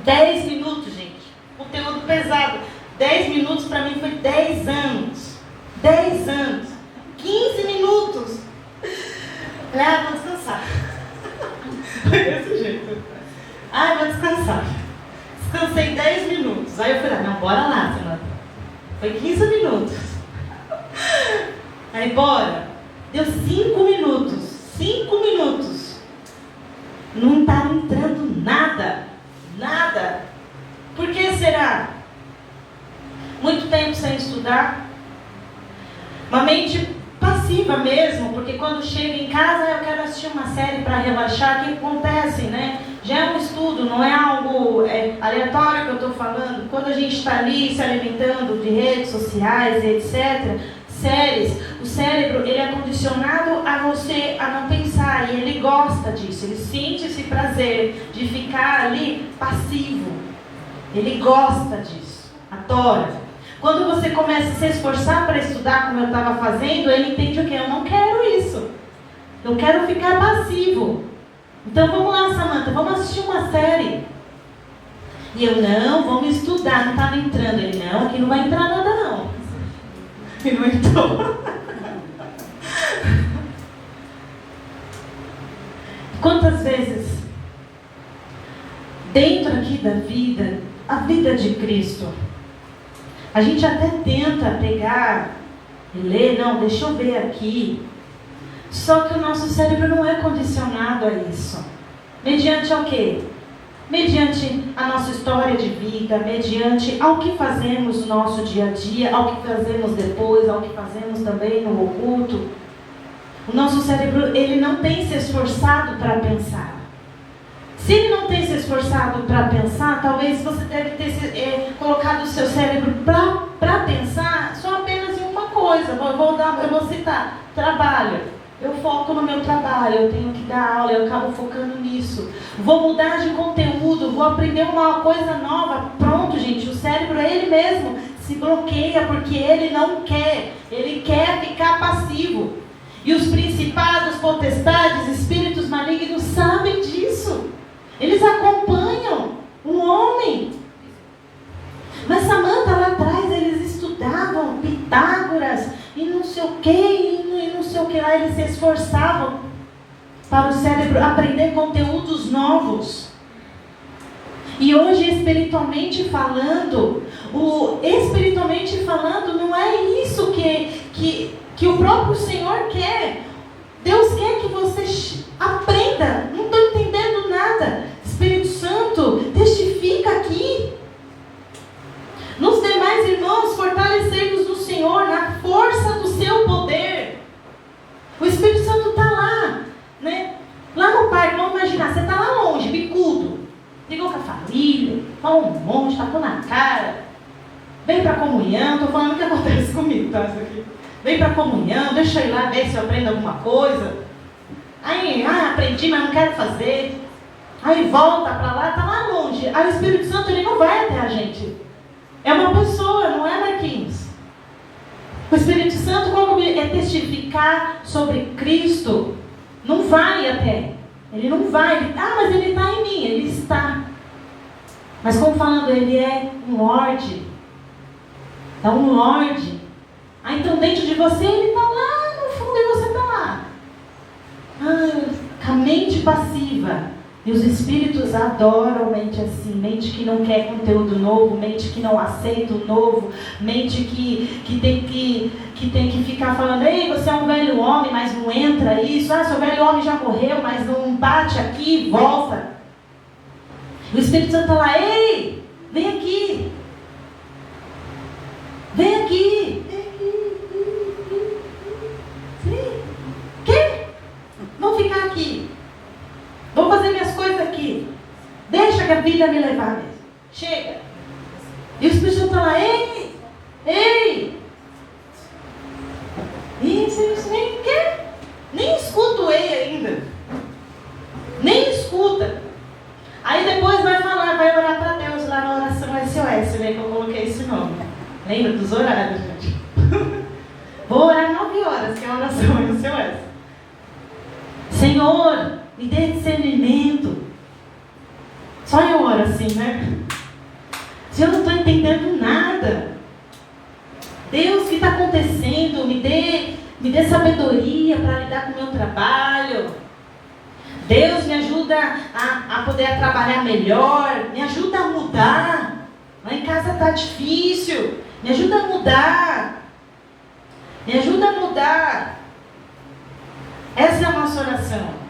10 minutos, gente. Conteúdo pesado. 10 minutos para mim foi 10 anos. 10 anos, 15 minutos. Ah, vou descansar. Foi desse jeito. Ah, vou descansar. Descansei 10 minutos. Aí eu falei, não, bora lá, Samanta. Foi 15 minutos. Aí, bora. Deu 5 minutos. 5 minutos. Não estava entrando nada. Nada. Por que será? Muito tempo sem estudar. Uma mente passiva mesmo, porque quando chega em casa eu quero assistir uma série para relaxar. O que acontece, né? Já é um estudo, não é algo aleatório que eu estou falando. Quando a gente está ali se alimentando de redes sociais, etc., séries, o cérebro ele é condicionado a você a não pensar, e ele gosta disso, ele sente esse prazer de ficar ali passivo. Ele gosta disso, adora. Quando você começa a se esforçar para estudar, como eu estava fazendo, ele entende o quê? Eu não quero isso. Eu quero ficar passivo. Então vamos lá, Samanta, vamos assistir uma série. E eu, não, vamos estudar, não estava entrando. Ele, não, aqui não vai entrar nada não. E não entrou. Quantas vezes, dentro aqui da vida, a vida de Cristo, a gente até tenta pegar e ler, não, deixa eu ver aqui. Só que o nosso cérebro não é condicionado a isso. Mediante ao quê? Mediante a nossa história de vida, mediante ao que fazemos no nosso dia a dia, ao que fazemos depois, ao que fazemos também no oculto. O nosso cérebro, ele não tem se esforçado para pensar. Se ele não tem se esforçado para pensar, talvez você deve ter colocado o seu cérebro para pensar só apenas em uma coisa. Eu vou citar, trabalho. Eu foco no meu trabalho, eu tenho que dar aula, eu acabo focando nisso. Vou mudar de conteúdo, vou aprender uma coisa nova. Pronto, gente, o cérebro, ele mesmo se bloqueia porque ele não quer. Ele quer ficar passivo. E os principados, potestades, espíritos malignos sabem disso. Eles acompanham o homem. Mas Samanta, lá atrás, eles estudavam Pitágoras e não sei o que, e não sei o que lá. Eles se esforçavam para o cérebro aprender conteúdos novos. E hoje, espiritualmente falando, não é isso que o próprio Senhor quer. Deus quer que você aprenda. Não estou entendendo nada. Espírito Santo, testifica aqui. Nos demais irmãos, fortalecei-vos no Senhor, na força do seu poder. O Espírito Santo está lá, né? Lá no parque, vamos imaginar, você está lá longe, bicudo. Ligou com a família, falou um monte, tacou na cara. Vem para a comunhão, estou falando o que acontece comigo, tá? Isso aqui. Vem para a comunhão, deixa eu ir lá ver se eu aprendo alguma coisa. Aí, aprendi, mas não quero fazer. Aí volta para lá, está lá longe. Aí o Espírito Santo, ele não vai até a gente. É uma pessoa, não é, Marquinhos? O Espírito Santo, como é testificar sobre Cristo, não vai até. Ele não vai. Mas ele está em mim, ele está. Mas como falando, ele é um Lorde. É um Lorde. Então dentro de você, ele está lá no fundo e você está lá. Com a mente passiva. E os espíritos adoram mente assim, mente que não quer conteúdo novo, mente que não aceita o novo, mente que tem que ficar falando, ei, você é um velho homem, mas não entra isso, seu velho homem já morreu, mas não bate aqui, volta. O Espírito Santo está lá, ei, vem aqui. Vem aqui. Quê? Vamos ficar aqui. Vou fazer minhas coisas aqui. Deixa que a vida me levar mesmo. Chega. E o Espírito Santo está lá, ei. E você nem escuta o ei ainda. Nem escuta. Aí depois vai orar para Deus lá na oração SOS, né, que eu coloquei esse nome. Lembra dos horários, gente? Vou orar 9 horas, que é a oração SOS. Senhor, me dê discernimento. Só eu oro assim, né? Se eu não estou entendendo nada. Deus, o que está acontecendo? Me dê sabedoria para lidar com o meu trabalho. Deus, me ajuda a poder trabalhar melhor. Me ajuda a mudar. Lá em casa está difícil. Me ajuda a mudar. Me ajuda a mudar. Essa é a nossa oração.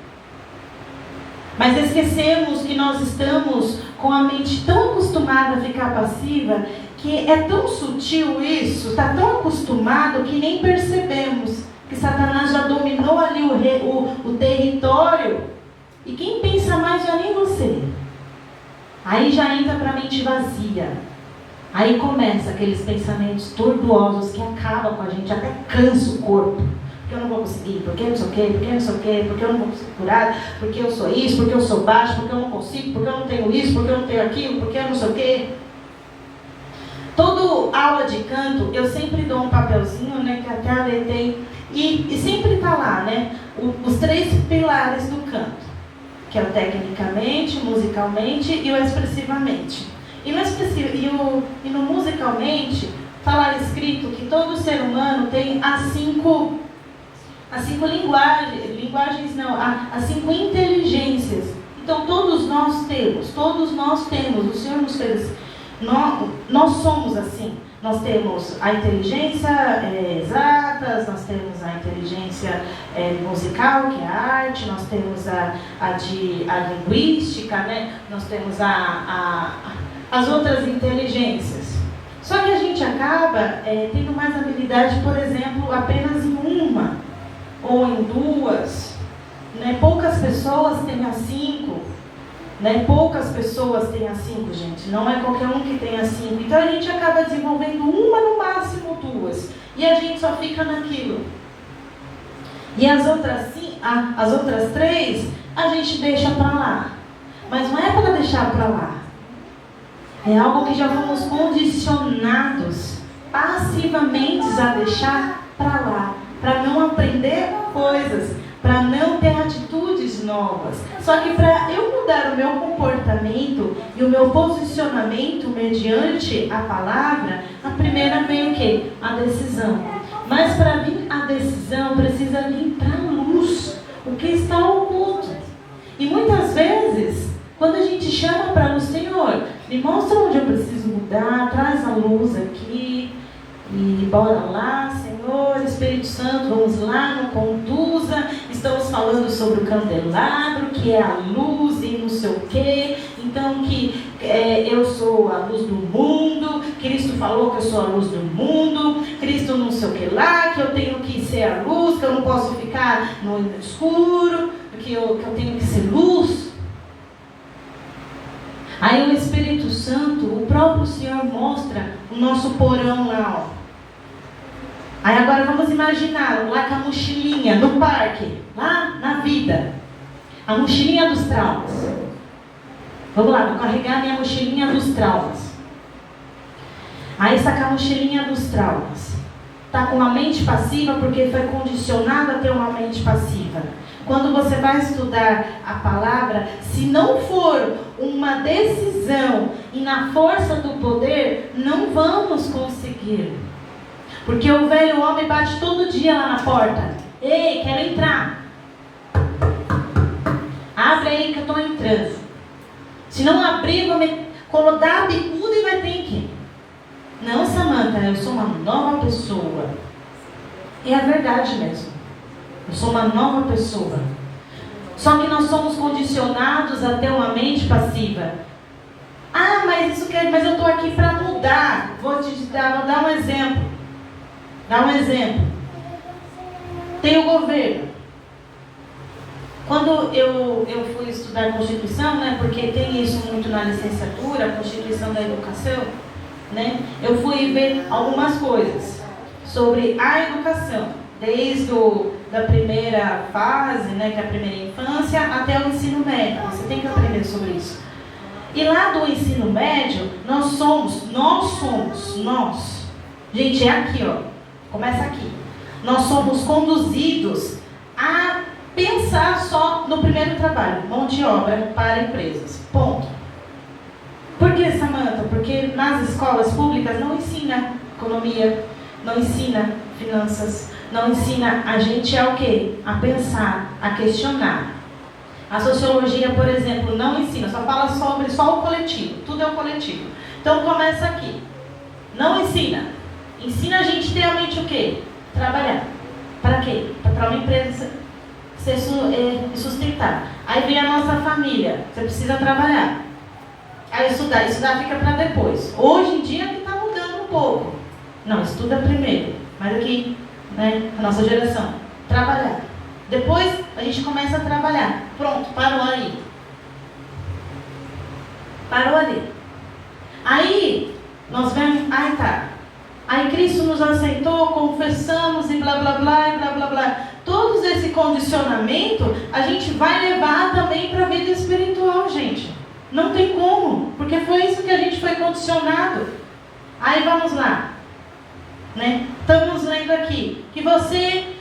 Mas esquecemos que nós estamos com a mente tão acostumada a ficar passiva, que é tão sutil isso, está tão acostumado que nem percebemos que Satanás já dominou ali o território, e quem pensa mais já nem você. Aí já entra para a mente vazia. Aí começa aqueles pensamentos tortuosos que acabam com a gente, até cansa o corpo. Porque eu não vou conseguir, porque eu não sei o quê, porque eu não sei o quê, porque eu não vou ser curado, porque eu sou isso, porque eu sou baixo, porque eu não consigo, porque eu não tenho isso, porque eu não tenho aquilo, porque eu não sei o quê. Toda aula de canto, eu sempre dou um papelzinho, né, que até alertei, e sempre está lá, né, os 3 pilares do canto, que é o tecnicamente, musicalmente e o expressivamente. E no musicalmente, está lá escrito que todo ser humano tem as 5 as 5 inteligências. Então todos nós temos, o Senhor nos fez, nós somos assim. Nós temos a inteligência exatas, nós temos a inteligência musical, que é a arte, nós temos a linguística, né? Nós temos as outras inteligências. Só que a gente acaba tendo mais habilidade, por exemplo, apenas em uma ou em 2. Né? Poucas pessoas têm as 5. Né? Poucas pessoas têm as 5, gente. Não é qualquer um que tem as 5. Então a gente acaba desenvolvendo uma, no máximo 2. E a gente só fica naquilo. E as outras 3, a gente deixa para lá. Mas não é para deixar para lá. É algo que já fomos condicionados passivamente a deixar para lá. Para não aprender coisas, para não ter atitudes novas. Só que para eu mudar o meu comportamento e o meu posicionamento mediante a palavra, a primeira vem o quê? A decisão. Mas para vir a decisão, precisa vir para a luz, o que está oculto. E muitas vezes, quando a gente chama para o Senhor, me mostra onde eu preciso mudar, traz a luz aqui, e bora lá, Senhor, Espírito Santo, vamos lá, não conduza. Estamos falando sobre o candelabro, que é a luz e não sei o quê. Então, que eu sou a luz do mundo. Cristo falou que eu sou a luz do mundo. Cristo não sei o que lá, que eu tenho que ser a luz, que eu não posso ficar no escuro, que eu tenho que ser luz. Aí o Espírito Santo, o próprio Senhor mostra o nosso porão lá, ó. Aí agora vamos imaginar lá com a mochilinha no parque, lá na vida. A mochilinha dos traumas. Vamos lá, vou carregar a minha mochilinha dos traumas. Aí está com a mochilinha dos traumas. Está com a mente passiva porque foi condicionado a ter uma mente passiva. Quando você vai estudar a palavra, se não for uma decisão e na força do poder, não vamos conseguir. Porque o velho homem bate todo dia lá na porta. Ei, quero entrar. Abre aí que eu estou entrando. Se não abrir, vou dar a bicuda e vai ter que. Não, Samanta, eu sou uma nova pessoa. É a verdade mesmo. Eu sou uma nova pessoa. Só que nós somos condicionados a ter uma mente passiva. Ah, mas eu estou aqui para mudar. Vou dar um exemplo. Dá um exemplo. Tem o governo. Quando eu fui estudar Constituição, né, porque tem isso muito na licenciatura, a Constituição da Educação, né, eu fui ver algumas coisas sobre a educação, desde da primeira fase, né, que é a primeira infância, até o ensino médio. Você tem que aprender sobre isso. E lá do ensino médio, nós. Gente, é aqui, ó. Começa aqui. Nós somos conduzidos a pensar só no primeiro trabalho, mão de obra para empresas. Ponto. Por que, Samanta? Porque nas escolas públicas não ensina economia, não ensina finanças, não ensina a gente a o quê? A pensar, a questionar. A sociologia, por exemplo, não ensina, só fala sobre só o coletivo, tudo é o coletivo. Então começa aqui. Não ensina. Ensina a gente ter a mente o quê? Trabalhar. Para quê? Para uma empresa ser sustentar. Aí vem a nossa família. Você precisa trabalhar. Aí estudar fica para depois. Hoje em dia que está mudando um pouco. Não, estuda primeiro. Mas aqui, né, a nossa geração, trabalhar. Depois a gente começa a trabalhar. Pronto, parou ali. Parou ali. Aí nós vemos, tá. Aí Cristo nos aceitou, confessamos e blá blá blá e blá blá blá. Todo esse condicionamento a gente vai levar também para a vida espiritual, gente. Não tem como, porque foi isso que a gente foi condicionado. Aí vamos lá, né? Estamos lendo aqui que você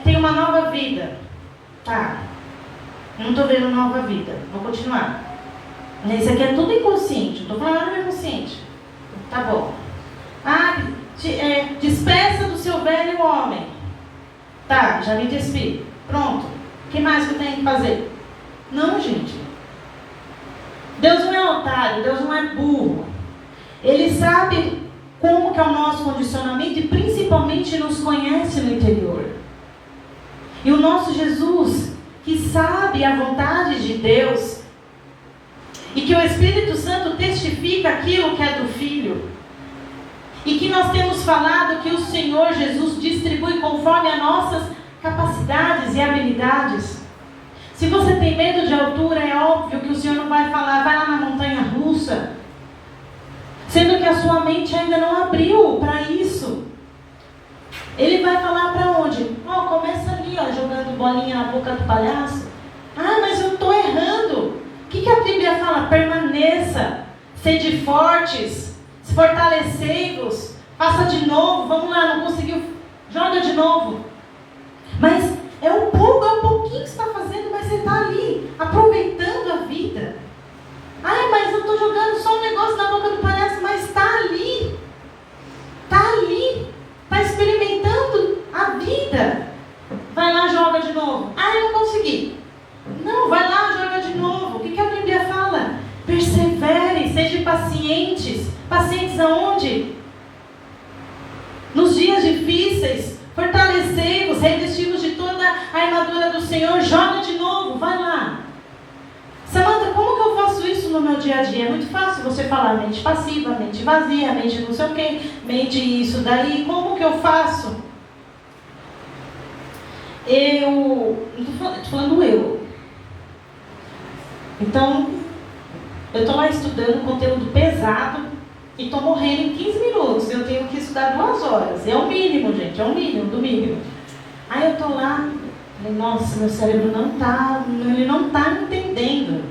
tem uma nova vida. Tá, não estou vendo nova vida, vou continuar. Isso aqui é tudo inconsciente, não estou falando nada inconsciente. Tá bom. Despeça do seu velho homem. Tá, já me despi. Pronto. O que mais que eu tenho que fazer? Não, gente. Deus não é otário, Deus não é burro. Ele sabe como que é o nosso condicionamento e principalmente nos conhece no interior. E o nosso Jesus, que sabe a vontade de Deus, e que o Espírito Santo testifica aquilo que é do Filho, e que nós temos falado que o Senhor Jesus distribui conforme as nossas capacidades e habilidades. Se você tem medo de altura, é óbvio que o Senhor não vai falar, vai lá na montanha russa, sendo que a sua mente ainda não abriu para isso. Ele vai falar para onde? Começa ali, jogando bolinha na boca do palhaço. Mas eu estou errando. O que a Bíblia fala? Permaneça, sede fortes, fortalecei-vos, faça de novo, vamos lá, não conseguiu, joga de novo. Mas é um pouquinho que você está fazendo, mas você está ali, aproveitando a vida. Mas eu estou jogando só um negócio na boca do palhaço, mas está ali, está experimentando a vida. Vai lá, joga de novo. Eu não consegui. Não, vai lá, joga de novo. O que a Bíblia fala? Persevere, sejam pacientes. Pacientes aonde? Nos dias difíceis. Fortalecei-vos, revesti-vos de toda a armadura do Senhor. Joga de novo, vai lá. Samanta, como que eu faço isso no meu dia a dia? É muito fácil você falar mente passiva, mente vazia, mente não sei o quê, mente isso daí. Como que eu faço? Estou falando. Então, eu estou lá estudando conteúdo pesado e estou morrendo em 15 minutos. Eu tenho que estudar 2 horas. É o mínimo, gente, é o mínimo do mínimo. Aí eu estou lá, falei, nossa, meu cérebro ele não está entendendo.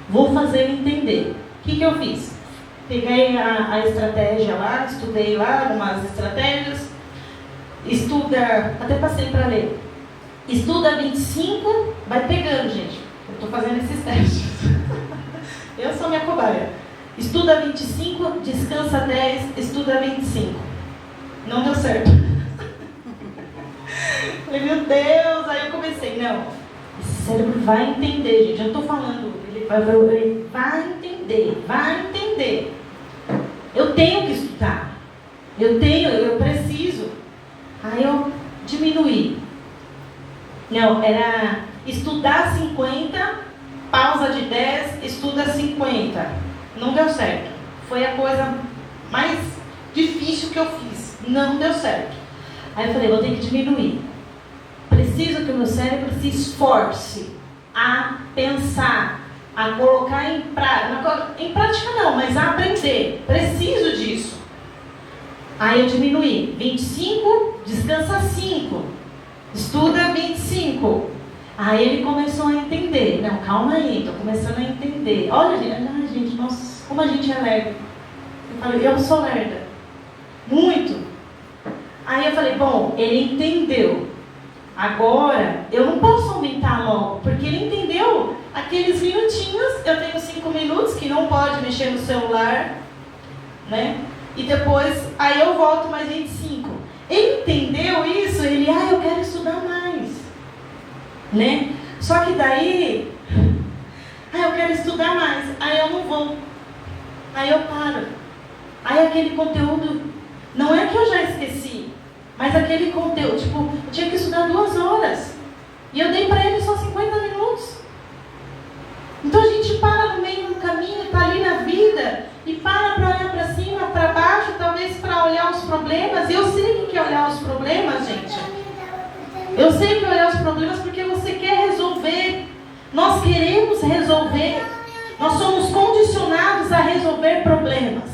Vou fazer ele entender. O que eu fiz? Peguei a estratégia lá, estudei lá algumas estratégias. Até passei para ler. Estuda 25, vai pegando, gente. Eu estou fazendo esses testes. Eu sou minha cobaia. Estuda 25, descansa 10, estuda 25. Não deu certo. Falei, meu Deus, aí eu comecei, não, esse cérebro vai entender, gente, eu estou falando, ele vai entender. Eu tenho que estudar, eu preciso. Aí eu diminuí. Não, era estudar 50, pausa de 10, estuda 50. Não deu certo. Foi a coisa mais difícil que eu fiz. Não deu certo. Aí eu falei, vou ter que diminuir. Preciso que o meu cérebro se esforce a pensar, a colocar em prática. Em prática não, mas a aprender. Preciso disso. Aí eu diminuí. 25, descansa 5. Estuda 25. Aí ele começou a entender. Não, calma aí, estou começando a entender. Olha, gente, nossa, como a gente é lerda. Eu falei, eu sou lerda. Muito. Aí eu falei, bom, ele entendeu. Agora, eu não posso aumentar logo, porque ele entendeu aqueles minutinhos. Eu tenho 5 minutos que não pode mexer no celular, né? e depois, aí eu volto mais 25. Ele entendeu isso, ele, eu quero estudar mais, né? Só que daí, eu quero estudar mais, aí eu não vou, aí eu paro. Aí aquele conteúdo, não é que eu já esqueci, mas aquele conteúdo, tipo, eu tinha que estudar 2 horas, e eu dei para ele só 50 minutos. Então a gente para no meio do caminho, está ali na vida, e para olhar para cima, para baixo, talvez para olhar os problemas. E eu sei que é olhar os problemas, gente. Eu sei que é olhar os problemas porque você quer resolver. Nós queremos resolver. Nós somos condicionados a resolver problemas.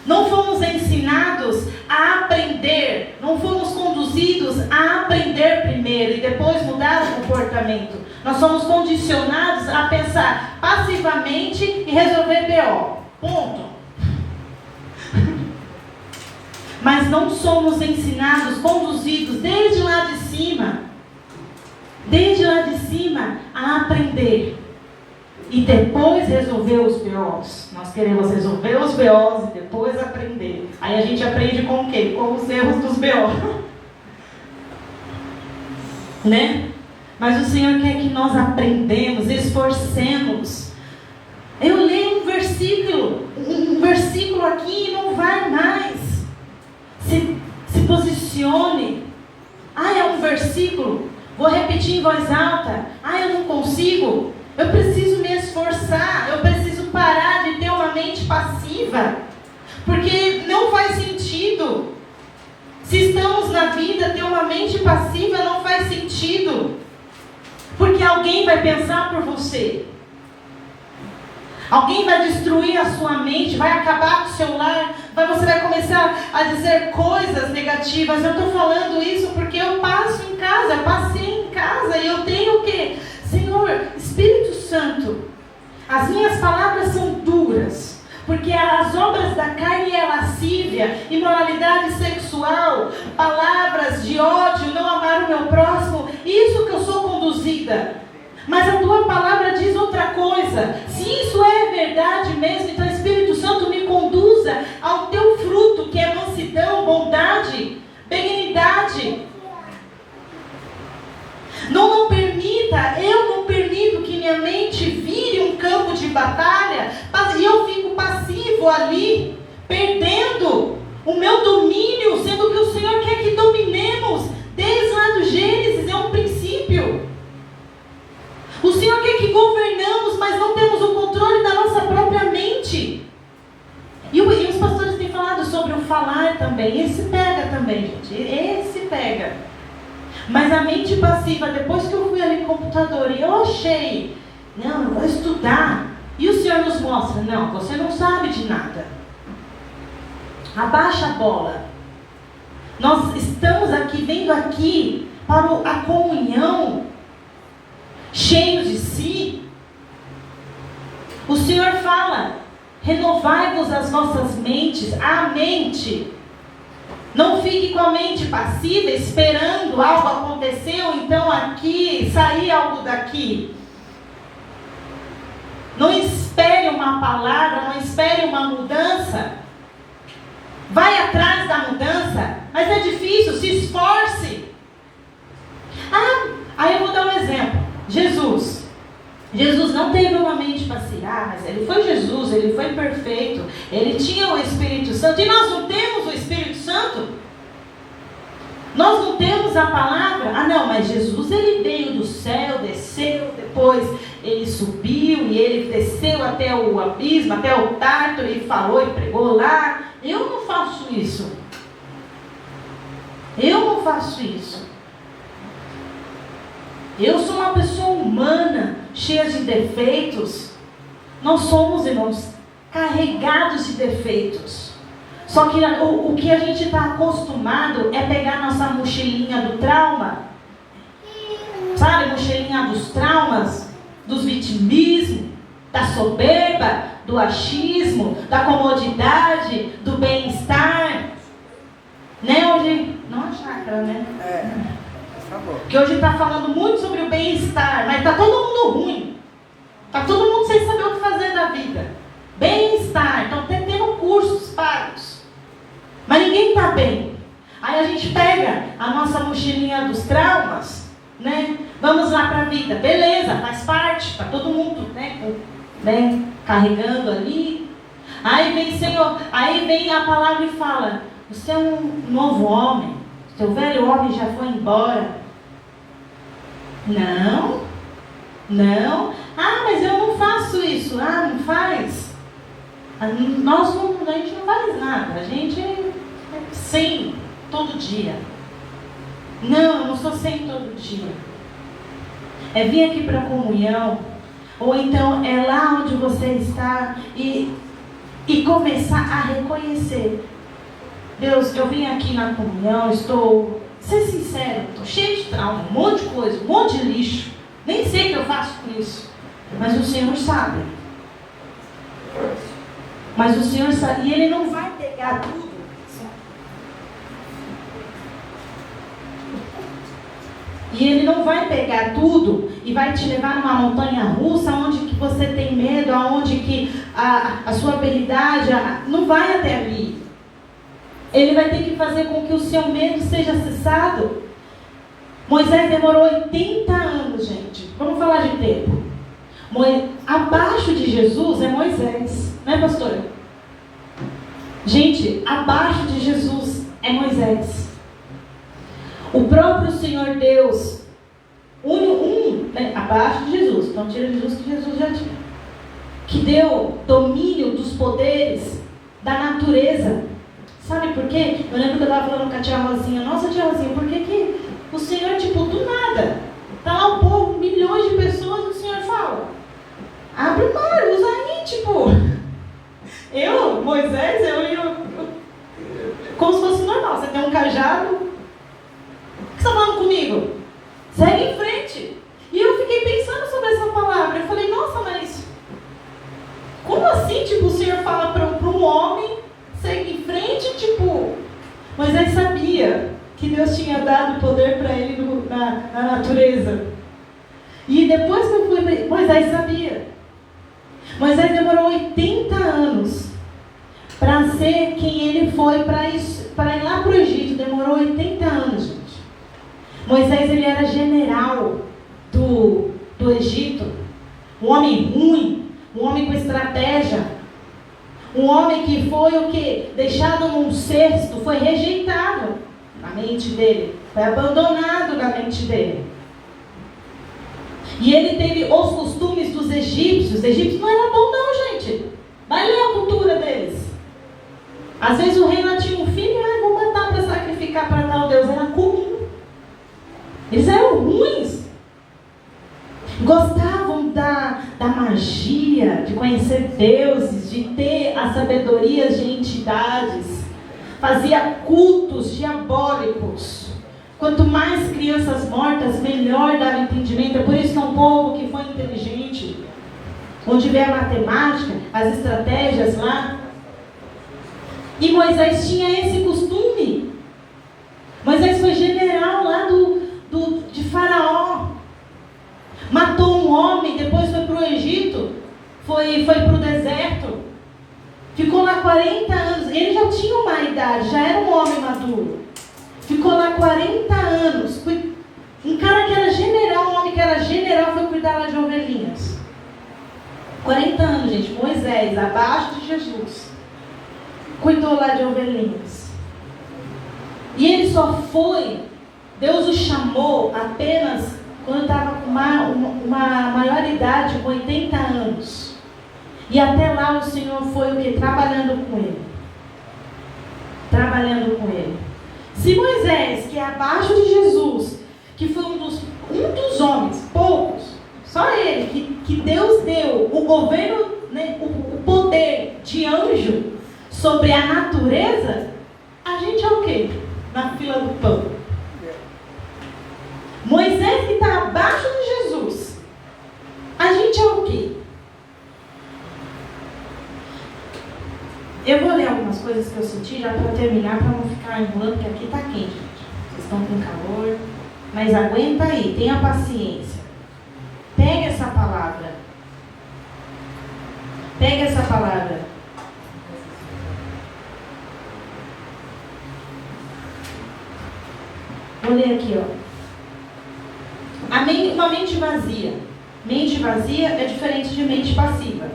Não fomos ensinados a aprender. Não fomos conduzidos a aprender primeiro e depois mudar o comportamento. Nós somos condicionados a pensar passivamente e resolver BO. Ponto. Mas não somos ensinados, conduzidos desde lá de cima, a aprender. E depois resolver os BOs. Nós queremos resolver os BOs e depois aprender. Aí a gente aprende com o quê? Com os erros dos BOs. Né? Mas o Senhor quer que nós aprendemos, esforcemos. Eu leio um versículo aqui e não vai mais. Se posicione. É um versículo. Vou repetir em voz alta. Eu não consigo. Eu preciso me esforçar. Eu preciso parar de ter uma mente passiva. Porque não faz sentido. Se estamos na vida, ter uma mente passiva não faz sentido. Porque alguém vai pensar por você. Alguém vai destruir a sua mente, vai acabar com o seu lar, você vai começar a dizer coisas negativas. Eu estou falando isso porque eu passei em casa e eu tenho o quê? Senhor, Espírito Santo, as minhas palavras são duras, porque as obras da carne é lascívia, imoralidade sexual, palavras de ódio, não amar o meu próximo, isso que eu sou conduzida. Mas a tua palavra diz outra coisa. Se isso é verdade mesmo, então Espírito Santo me conduza ao teu fruto, que é mansidão, bondade, benignidade. Eu não permito que minha mente vire um campo de batalha e eu fico passivo ali, perdendo o meu domínio, sendo que o Senhor quer que dominemos. Desde lá do Gênesis é um princípio. O Senhor quer que governamos, mas não temos o controle da nossa própria mente. E os pastores têm falado sobre o falar também. Esse pega também, gente. Esse pega. Mas a mente passiva, depois que eu fui ali no computador e eu achei, eu vou estudar. E o Senhor nos mostra, não, você não sabe de nada. Abaixa a bola. Nós estamos aqui, vendo aqui, para a comunhão, cheios de si. O Senhor fala, renovai-vos as vossas mentes, a mente. Não fique com a mente passiva, esperando algo acontecer, ou então aqui, sair algo daqui. Não espere uma palavra, não espere uma mudança. Vai atrás da mudança, mas é difícil, se esforce. Aí eu vou dar um exemplo. Jesus não teve uma mente passiva, mas ele foi Jesus, ele foi perfeito, ele tinha o Espírito Santo, e nós não temos o Espírito Santo? Nós não temos a palavra? Não, mas Jesus ele veio do céu, desceu, depois ele subiu e ele desceu até o abismo, até o Tártaro e falou e pregou lá. Eu não faço isso. Eu sou uma pessoa humana, cheia de defeitos. Nós somos, irmãos, carregados de defeitos. Só que o que a gente está acostumado é pegar nossa mochilinha do trauma. Sabe, mochilinha dos traumas, dos vitimismos, da soberba, do achismo, da comodidade, do bem-estar. Né? Hoje, não a chácara, né? Porque hoje está falando muito sobre o bem-estar, mas está todo mundo ruim. Está todo mundo sem saber o que fazer da vida. Bem-estar, estão tendo cursos pagos. está bem. Aí a gente pega a nossa mochilinha dos traumas, né? Vamos lá para a vida. Beleza, faz parte, está todo mundo, né, carregando ali. Aí vem, Senhor, aí vem a palavra e fala: você é um novo homem, seu velho homem já foi embora. Não. Ah, mas eu não faço isso. Ah, não faz? A gente não faz nada. A gente é sem todo dia. Não, eu não sou sem todo dia. É vir aqui para a comunhão, ou então é lá onde você está e começar a reconhecer: Deus, eu vim aqui na comunhão, estou, ser sincero, estou cheio de trauma, um monte de coisa, um monte de lixo, nem sei o que eu faço com isso, mas o Senhor sabe. Mas o Senhor sabe, e Ele não vai pegar tudo. E Ele não vai pegar tudo e vai te levar numa montanha russa, onde que você tem medo, aonde que a sua habilidade não vai até ali. Ele vai ter que fazer com que o seu medo seja cessado. Moisés demorou 80 anos, gente. Vamos falar de tempo. Abaixo de Jesus é Moisés, né, pastora? Gente, abaixo de Jesus é Moisés. O próprio Senhor Deus, abaixo de Jesus, então tira Jesus que Jesus já tinha, que deu domínio dos poderes da natureza. Sabe por quê? Eu lembro que eu estava falando com a tia Rosinha: nossa, tia Rosinha, por que o Senhor, do nada, está lá um povo, milhões de pessoas, e o Senhor fala: abre o mar, usa aí, Moisés, como se fosse normal, você tem um cajado, o que você está falando comigo? Segue em frente. E eu fiquei pensando sobre essa palavra, eu falei: nossa, mas como assim, o Senhor fala para um homem segue em frente, Moisés sabia que Deus tinha dado poder para ele na natureza. E depois que eu fui, Moisés sabia. Moisés demorou 80 anos para ser quem ele foi, para ir lá para o Egito. Demorou 80 anos, gente. Moisés, ele era general do Egito. Um homem ruim, um homem com estratégia. Um homem que foi o quê? Deixado num cesto, foi rejeitado na mente dele, foi abandonado na mente dele. E ele teve os costumes dos egípcios. Os egípcios não eram bons não, gente. Vai ler a cultura deles. Às vezes o rei lá tinha um filho, vou matar para sacrificar para tal Deus. Era comum. Eles eram ruins. Gostavam da magia, de conhecer deuses, de ter a sabedoria de entidades. Fazia cultos diabólicos. Quanto mais crianças mortas, melhor dava entendimento. É por isso que é um povo que foi inteligente. Onde vê a matemática, as estratégias lá. E Moisés tinha esse costume. Moisés foi general lá de Faraó. Matou um homem, depois foi para o Egito, foi para o deserto, ficou lá 40 anos, ele já tinha uma idade, já era um homem maduro, ficou lá 40 anos, um cara que era general, um homem que era general, foi cuidar lá de ovelhinhas. 40 anos, gente, Moisés, abaixo de Jesus, cuidou lá de ovelhinhas. E ele só foi, Deus o chamou apenas quando estava com uma maior idade, com 80 anos. E até lá o Senhor foi o quê? Trabalhando com ele. Trabalhando com ele. Se Moisés, que é abaixo de Jesus, que foi um dos homens, poucos, só ele, que Deus deu o governo, né, o poder de anjo sobre a natureza, a gente é o quê? Na fila do pão. Moisés, que está abaixo de Jesus, a gente é o quê? Eu vou ler algumas coisas que eu senti já para terminar, para não ficar enrolando, porque aqui está quente, gente. Vocês estão com calor, mas aguenta aí, tenha paciência. Pega essa palavra. Pega essa palavra. ler aqui, ó. Uma mente vazia. Mente vazia é diferente de mente passiva.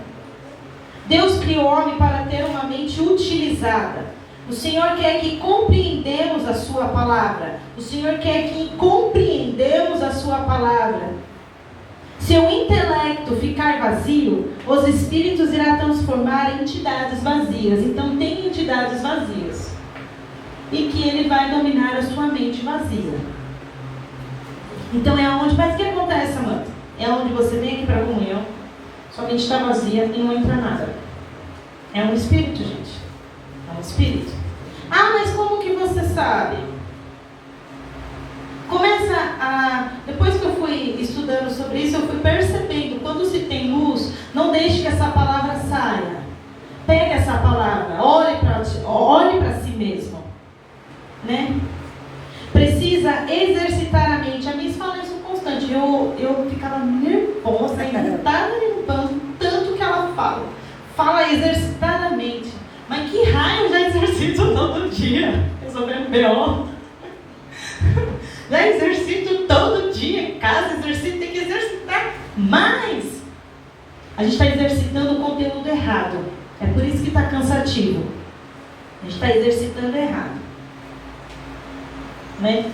Deus criou o homem para ter uma mente utilizada. O Senhor quer que compreendamos a sua palavra. O Senhor quer que compreendamos a sua palavra. Se o intelecto ficar vazio, os espíritos irão transformar em entidades vazias. Então tem entidades vazias. E que ele vai dominar a sua mente vazia. Então é onde, mas o que acontece, Samanta? É onde você vem aqui para a comunhão, sua mente está vazia e não entra nada. É um espírito, gente. É um espírito. Ah, mas como que você sabe? Depois que eu fui estudando sobre isso, eu fui percebendo, quando se tem luz, não deixe que essa palavra saia. Pega essa palavra, olhe para si mesmo. Né? Precisa exercitar a mente. A minha fala isso constante. Eu ficava nervosa, irritada, tanto que ela fala. Fala exercitadamente. Mas que raio eu já exercito todo dia? Resolvendo B.O. Já exercito todo dia. Casa, exercito, tem que exercitar mais. A gente está exercitando o conteúdo errado. É por isso que está cansativo. A gente está exercitando errado. Né?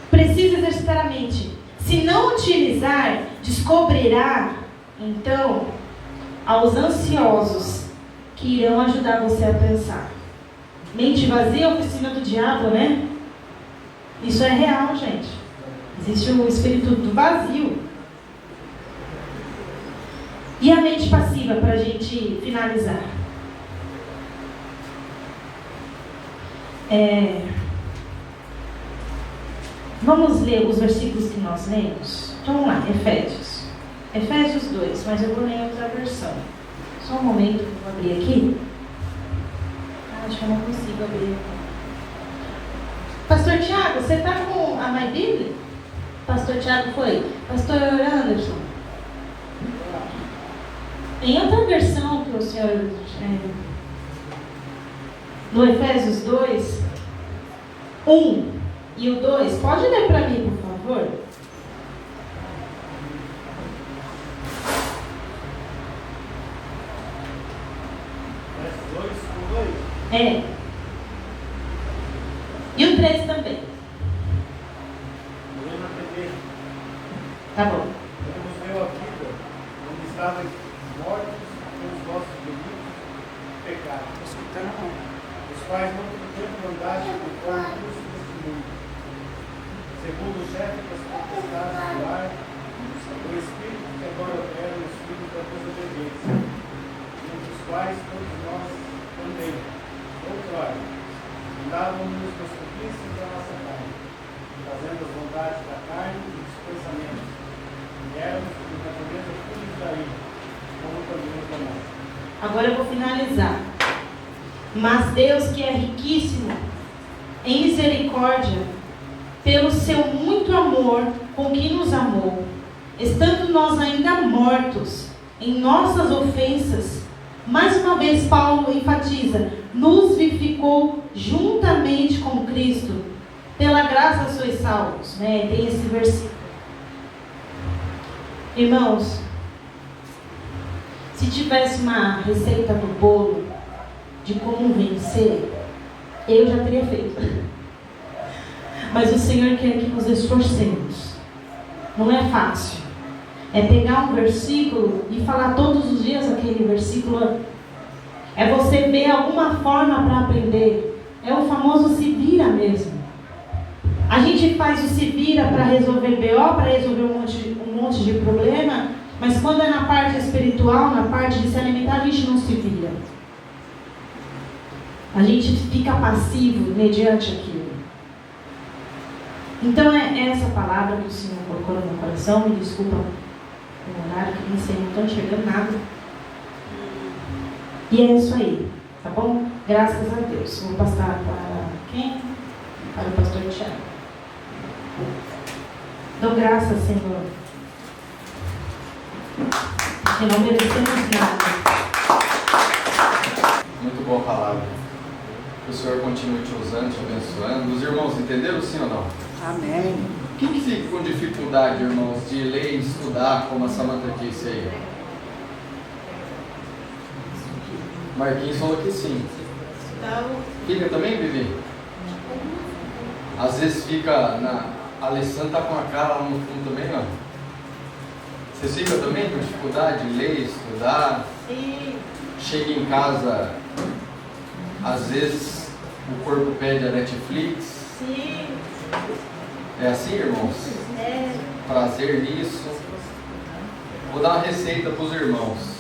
Precisa exercitar a mente. Se não utilizar, descobrirá, então, aos ansiosos que irão ajudar você a pensar. Mente vazia é oficina do diabo, né? Isso é real, gente. Existe o espírito do vazio. E a mente passiva, para a gente finalizar. Vamos ler os versículos que nós lemos? Então vamos lá, Efésios. Efésios 2, mas eu vou ler em outra versão. Só um momento que eu vou abrir aqui. Acho que eu não consigo abrir aqui. Pastor Tiago, você está com a My Bíblia? Pastor Tiago foi. Pastor Anderson. Em outra versão que o senhor... no Efésios 2, 1 e o 2, pode ler para mim, por favor? É. E o 3 também. Tá bom. Temos meu a vida, onde estavam mortos pelos nossos delitos e pecados, os quais não tempo andaste conforme o curso deste mundo, segundo o chefe das potestades do ar, o Espírito que agora opera nos filhos da desobediência, entre os quais todos nós também, outrora, andávamos nas conquistas da nossa carne, fazendo as vontades da carne e dos pensamentos, e éramos de natureza filhos da ira, como também os demais. Agora eu vou finalizar. Mas Deus, que é riquíssimo em misericórdia, pelo seu muito amor com que nos amou, estando nós ainda mortos em nossas ofensas, mais uma vez Paulo enfatiza, nos vivificou juntamente com Cristo, pela graça sois salvos, né? Tem esse versículo. Irmãos, se tivesse uma receita do bolo de como vencer, eu já teria feito. Mas o Senhor quer que nos esforcemos. Não é fácil. É pegar um versículo e falar todos os dias aquele versículo. É você ver alguma forma para aprender. É o famoso se vira mesmo. A gente faz o se vira para resolver BO, para resolver um monte de problema, mas quando é na parte espiritual, na parte de se alimentar, a gente não se vira. A gente fica passivo mediante aquilo. Então é essa palavra que o Senhor colocou no meu coração. Me desculpa o horário, que nem sei, não estou enxergando nada. E é isso aí, tá bom? Graças a Deus. Vou passar para quem? Para o pastor Tiago. Dou graças, Senhor, porque não merecemos nada. Muito boa palavra. Que o Senhor continue te usando, te abençoando. Os irmãos entenderam sim ou não? Amém. Quem que fica com dificuldade, irmãos, de ler e estudar, como a Samanta disse aí? Marquinhos falou que sim. Fica também, Vivi? Às vezes fica A Alessandra tá com a cara lá no fundo também, ó. Vocês ficam também com dificuldade de ler, estudar? Sim. Chega em casa, às vezes o corpo pede a Netflix. Sim. É assim, irmãos? É. Prazer nisso. Vou dar uma receita para os irmãos.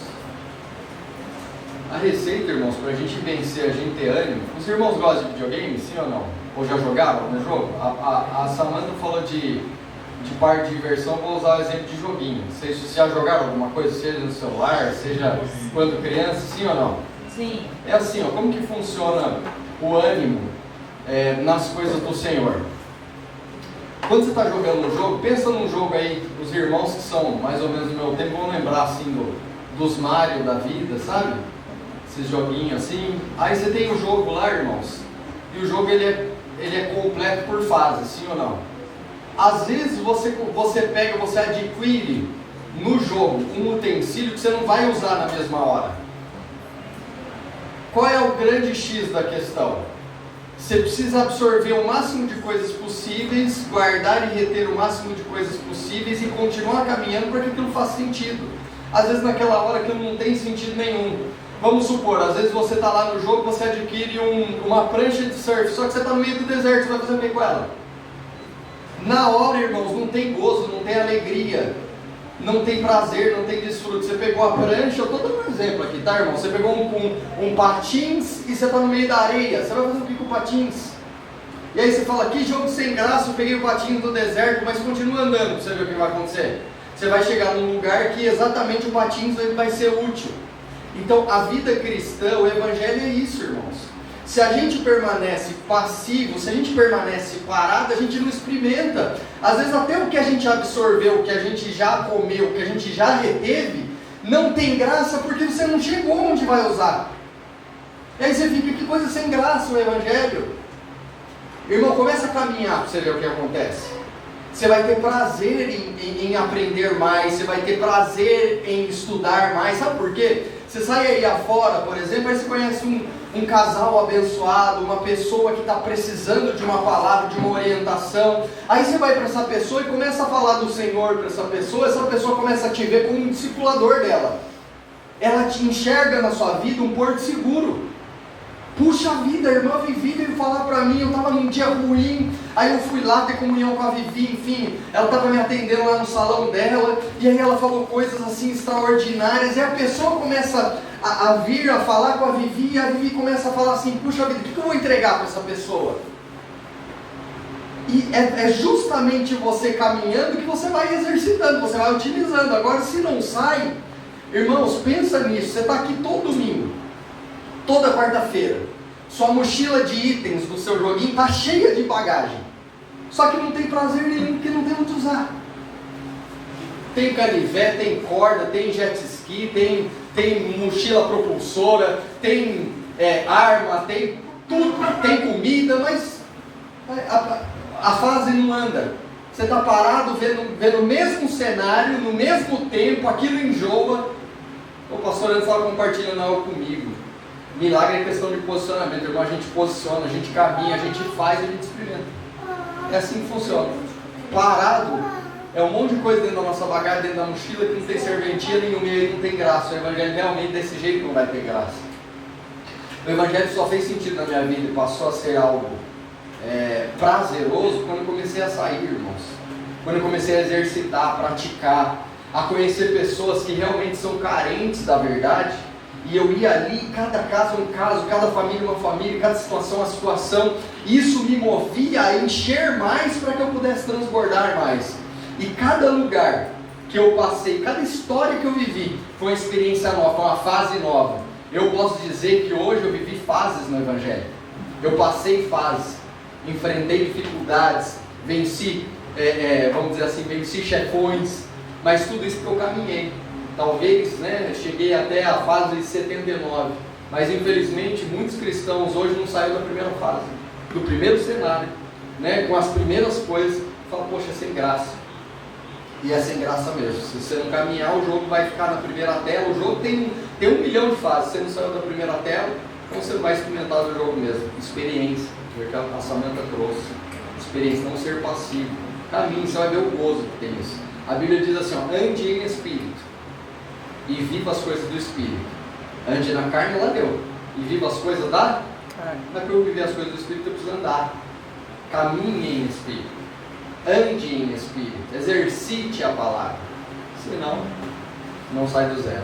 A receita, irmãos, para a gente vencer, a gente ter ânimo. Os irmãos gostam de videogame, sim ou não? Ou já jogaram no jogo? A Samanta falou de parte de diversão, vou usar o exemplo de joguinho. Vocês já jogaram alguma coisa, seja no celular, seja quando criança, sim ou não? Sim. É assim, ó, como que funciona o ânimo nas coisas do Senhor? Quando você está jogando um jogo, pensa num jogo aí, os irmãos que são mais ou menos do meu tempo vão lembrar assim dos Mario da vida, sabe? Esses joguinhos assim. Aí você tem o jogo lá, irmãos, e o jogo ele é completo por fase, sim ou não? Às vezes você pega, você adquire no jogo um utensílio que você não vai usar na mesma hora. Qual é o grande X da questão? Você precisa absorver o máximo de coisas possíveis, guardar e reter o máximo de coisas possíveis e continuar caminhando para que aquilo faça sentido. Às vezes naquela hora aquilo não tem sentido nenhum. Vamos supor, às vezes você está lá no jogo, você adquire uma prancha de surf, só que você está no meio do deserto, você vai fazer o que com ela? Na hora, irmãos, não tem gozo, não tem alegria, não tem prazer, não tem desfrute. Você pegou a prancha, eu estou dando um exemplo aqui, tá, irmão? Você pegou um patins e você está no meio da areia, você vai fazer o que com o patins? E aí você fala, que jogo sem graça, eu peguei o patins do deserto, mas continua andando para você ver o que vai acontecer. Você vai chegar num lugar que exatamente o patins vai ser útil. Então, a vida cristã, o evangelho é isso, irmãos. Se a gente permanece passivo, se a gente permanece parado, a gente não experimenta. Às vezes até o que a gente absorveu, o que a gente já comeu, o que a gente já reteve, não tem graça porque você não chegou onde vai usar. E aí você fica, que coisa sem graça o evangelho. Irmão, começa a caminhar para você ver o que acontece. Você vai ter prazer em aprender mais, você vai ter prazer em estudar mais. Sabe por quê? Você sai aí afora, por exemplo, aí você conhece um casal abençoado, uma pessoa que está precisando de uma palavra, de uma orientação. Aí você vai para essa pessoa e começa a falar do Senhor para essa pessoa começa a te ver como um discipulador dela. Ela te enxerga na sua vida um porto seguro. Puxa vida, a irmã Vivi veio falar para mim, eu estava num dia ruim, aí eu fui lá ter comunhão com a Vivi, enfim, ela estava me atendendo lá no salão dela, e aí ela falou coisas assim extraordinárias, e a pessoa começa a vir a falar com a Vivi, e a Vivi começa a falar assim, puxa vida, o que eu vou entregar para essa pessoa? E é justamente você caminhando que você vai exercitando, você vai utilizando. Agora, se não sai, irmãos, pensa nisso, você está aqui todo domingo, toda quarta-feira, sua mochila de itens do seu joguinho está cheia de bagagem, só que não tem prazer nenhum, porque não tem onde usar. Tem canivete, tem corda, tem jet ski, tem mochila propulsora, tem arma, tem tudo, tem comida, mas a fase não anda. Você está parado vendo o mesmo cenário, no mesmo tempo, aquilo enjoa. O pastor antes estava compartilhando algo comigo. Milagre é questão de posicionamento, irmão. A gente posiciona, a gente caminha, a gente faz, a gente experimenta. É assim que funciona. Parado é um monte de coisa dentro da nossa bagagem, dentro da mochila, que não tem serventia nenhuma e não tem graça. O evangelho realmente desse jeito não vai ter graça. O evangelho só fez sentido na minha vida e passou a ser algo prazeroso quando eu comecei a sair, irmãos. Quando eu comecei a exercitar, a praticar, a conhecer pessoas que realmente são carentes da verdade. E eu ia ali, cada caso um caso, cada família uma família, cada situação uma situação. Isso me movia a encher mais para que eu pudesse transbordar mais. E cada lugar que eu passei, cada história que eu vivi, foi uma experiência nova, uma fase nova. Eu posso dizer que hoje eu vivi fases no Evangelho. Eu passei fases, enfrentei dificuldades, venci, vamos dizer assim, venci chefões, mas tudo isso que eu caminhei. Talvez, cheguei até a fase de 79, mas infelizmente muitos cristãos hoje não saíram da primeira fase, do primeiro cenário. né, com as primeiras coisas, fala, poxa, é sem graça. E é sem graça mesmo. Se você não caminhar, o jogo vai ficar na primeira tela. O jogo tem 1 milhão de fases. Você não saiu da primeira tela, então você vai experimentar o jogo mesmo. Experiência, porque a Samanta trouxe. Experiência, não ser passivo. Caminhe, você vai ver o gozo que tem isso. A Bíblia diz assim, ó, ande em espírito e viva as coisas do espírito. Ande na carne, ela deu. E viva as coisas da carne. Mas para eu viver as coisas do espírito, eu preciso andar. Caminhe em espírito. Ande em espírito, exercite a palavra, senão não sai do zero.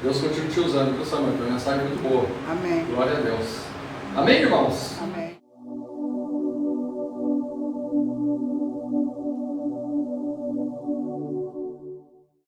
Deus continua te usando, viu, Samuel? Foi uma mensagem muito boa. Amém. Glória a Deus. Amém, irmãos? Amém.